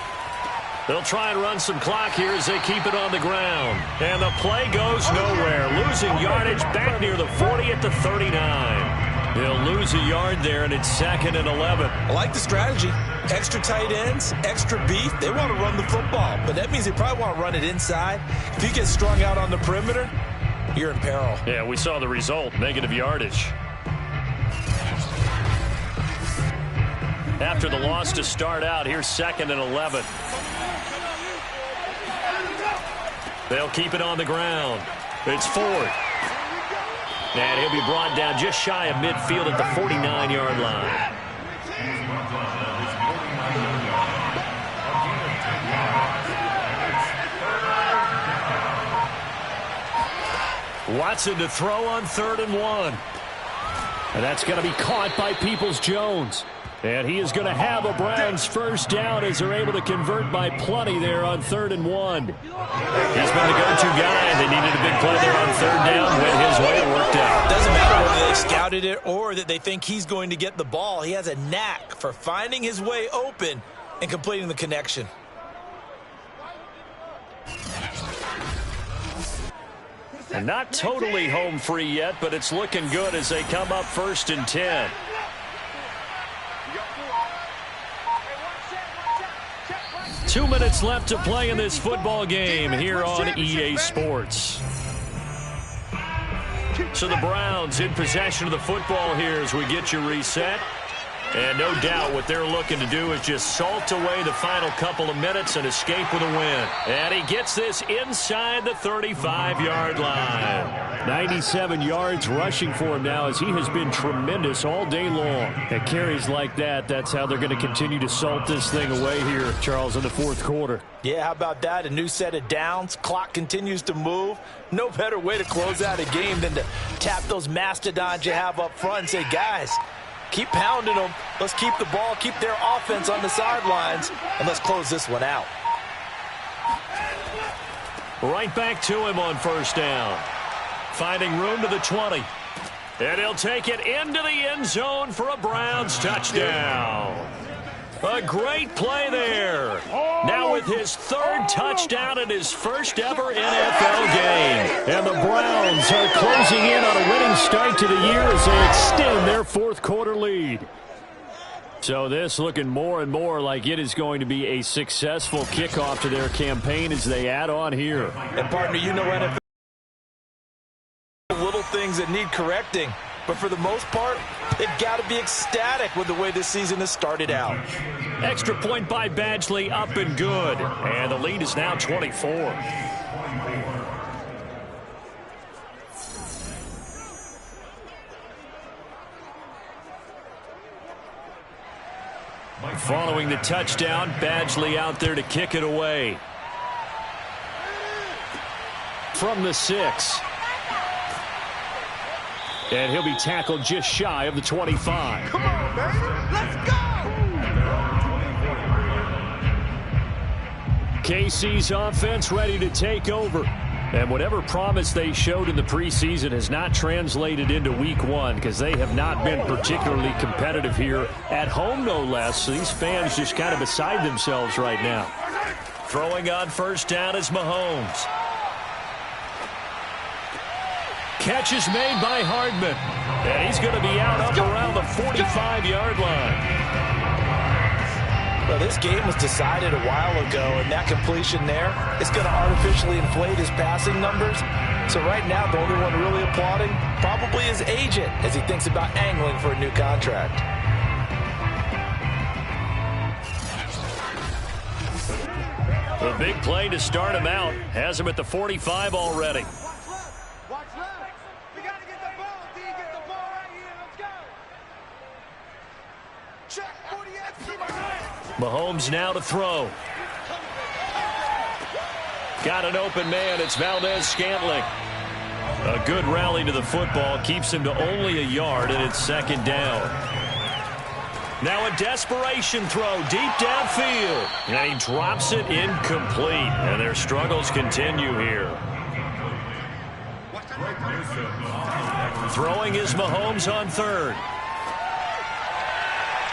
C: They'll try and run some clock here as they keep it on the ground. And the play goes nowhere. Losing yardage back near the 40 at the 39. They'll lose a yard there, and it's 2nd and 11.
B: I like the strategy. Extra tight ends, extra beef. They want to run the football, but that means they probably want to run it inside. If you get strung out on the perimeter, you're in peril.
C: Yeah, we saw the result, negative yardage. After the loss to start out, here's 2nd and 11. They'll keep it on the ground. It's Ford. And he'll be brought down just shy of midfield at the 49-yard line. Watson to throw on 3rd and 1. And that's going to be caught by Peoples-Jones. And he is going to have a Browns 1st down as they're able to convert by plenty there on 3rd and 1. He's been the go-to guy. They needed a big play there on 3rd down. Went his way. It worked out.
B: Doesn't matter whether they scouted it or that they think he's going to get the ball. He has a knack for finding his way open and completing the connection.
C: And not totally home free yet, but it's looking good as they come up 1st and 10. 2 minutes left to play in this football game here on EA Sports. So the Browns in possession of the football here as we get you reset. And no doubt what they're looking to do is just salt away the final couple of minutes and escape with a win. And he gets this inside the 35-yard line. 97 yards rushing for him now as he has been tremendous all day long. At carries like that, that's how they're going to continue to salt this thing away here, Charles, in the 4th quarter.
B: Yeah, how about that? A new set of downs. Clock continues to move. No better way to close out a game than to tap those mastodons you have up front and say, guys, keep pounding them. Let's keep the ball, keep their offense on the sidelines, and let's close this one out.
A: Right back to him on first down. Finding room to the 20. And he'll take it into the end zone for a Browns touchdown. A great play there. Now with his third touchdown and his first ever NFL game.
C: And the Browns are closing in on a winning start to the year as they extend their fourth quarter lead. So this looking more and more like it is going to be a successful kickoff to their campaign as they add on here.
B: And partner, you know NFL little things that need correcting. But for the most part, they've got to be ecstatic with the way this season has started out.
A: Extra point by Badgley, up and good. And the lead is now 24. Following the touchdown, Badgley out there to kick it away. From the 6. And he'll be tackled just shy of the 25.
D: Come on, baby. Let's go.
C: KC's offense ready to take over. And whatever promise they showed in the preseason has not translated into week 1 because they have not been particularly competitive here at home, no less. So these fans just kind of beside themselves right now.
A: Throwing on first down is Mahomes. Catch is made by Hardman. And he's going to be out up around the 45-yard line.
B: Well, this game was decided a while ago, and that completion there is going to artificially inflate his passing numbers. So right now, the only one really applauding probably his agent as he thinks about angling for a new contract.
A: A big play to start him out. Has him at the 45 already.
D: Watch left. We got to get the ball. D, get the ball right here. Let's go. Check 48.
A: Mahomes now to throw. Got an open man. It's Valdez-Scantling. A good rally to the football. Keeps him to only a yard, and it's second down. Now a desperation throw deep downfield. And he drops it incomplete. And their struggles continue here. Throwing is Mahomes on third.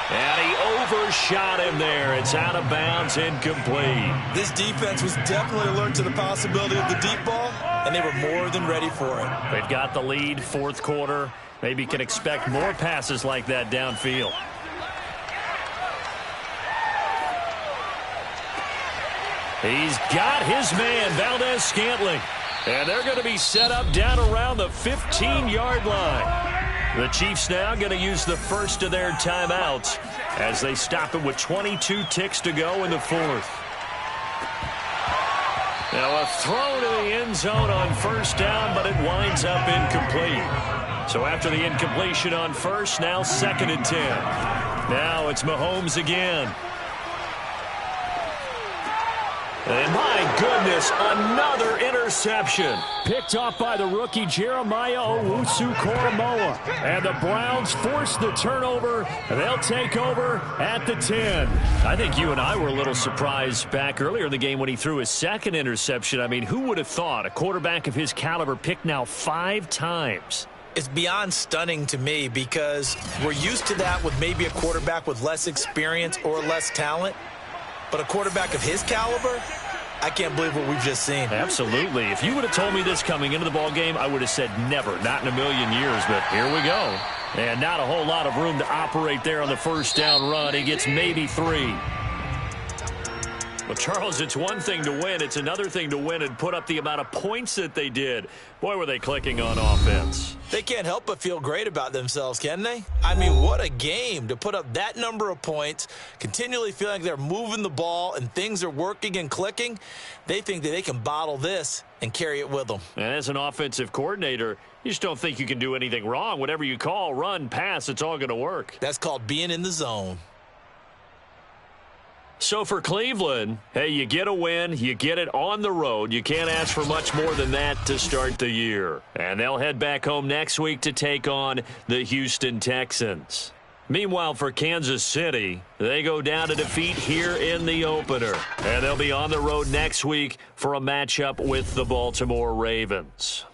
A: And he overshot him there. It's out of bounds, incomplete.
B: This defense was definitely alert to the possibility of the deep ball, and they were more than ready for it.
A: They've got the lead, fourth quarter. Maybe can expect more passes like that downfield. He's got his man, Valdez-Scantling. And they're going to be set up down around the 15-yard line. The Chiefs now going to use the first of their timeouts as they stop it with 22 ticks to go in the fourth. Now a throw to the end zone on first down, but it winds up incomplete. So after the incompletion on first, now second and 10. Now it's Mahomes again. And my goodness, another interception.
C: Picked off by the rookie Jeremiah Owusu-Koramoah. And the Browns force the turnover. They'll take over at the 10.
A: I think you and I were a little surprised back earlier in the game when he threw his second interception. I mean, who would have thought a quarterback of his caliber picked now 5 times?
B: It's beyond stunning to me because we're used to that with maybe a quarterback with less experience or less talent. But a quarterback of his caliber, I can't believe what we've just seen.
A: Absolutely. If you would have told me this coming into the ball game, I would have said never, not in a million years. But here we go. And not a whole lot of room to operate there on the first down run. He gets maybe 3. Well, Charles, it's one thing to win. It's another thing to win and put up the amount of points that they did. Boy, were they clicking on offense.
B: They can't help but feel great about themselves, can they? I mean, what a game to put up that number of points, continually feeling like they're moving the ball and things are working and clicking. They think that they can bottle this and carry it with them.
A: And as an offensive coordinator, you just don't think you can do anything wrong. Whatever you call, run, pass, it's all going to work.
B: That's called being in the zone.
A: So for Cleveland, hey, you get a win, you get it on the road. You can't ask for much more than that to start the year. And they'll head back home next week to take on the Houston Texans. Meanwhile, for Kansas City, they go down to defeat here in the opener. And they'll be on the road next week for a matchup with the Baltimore Ravens.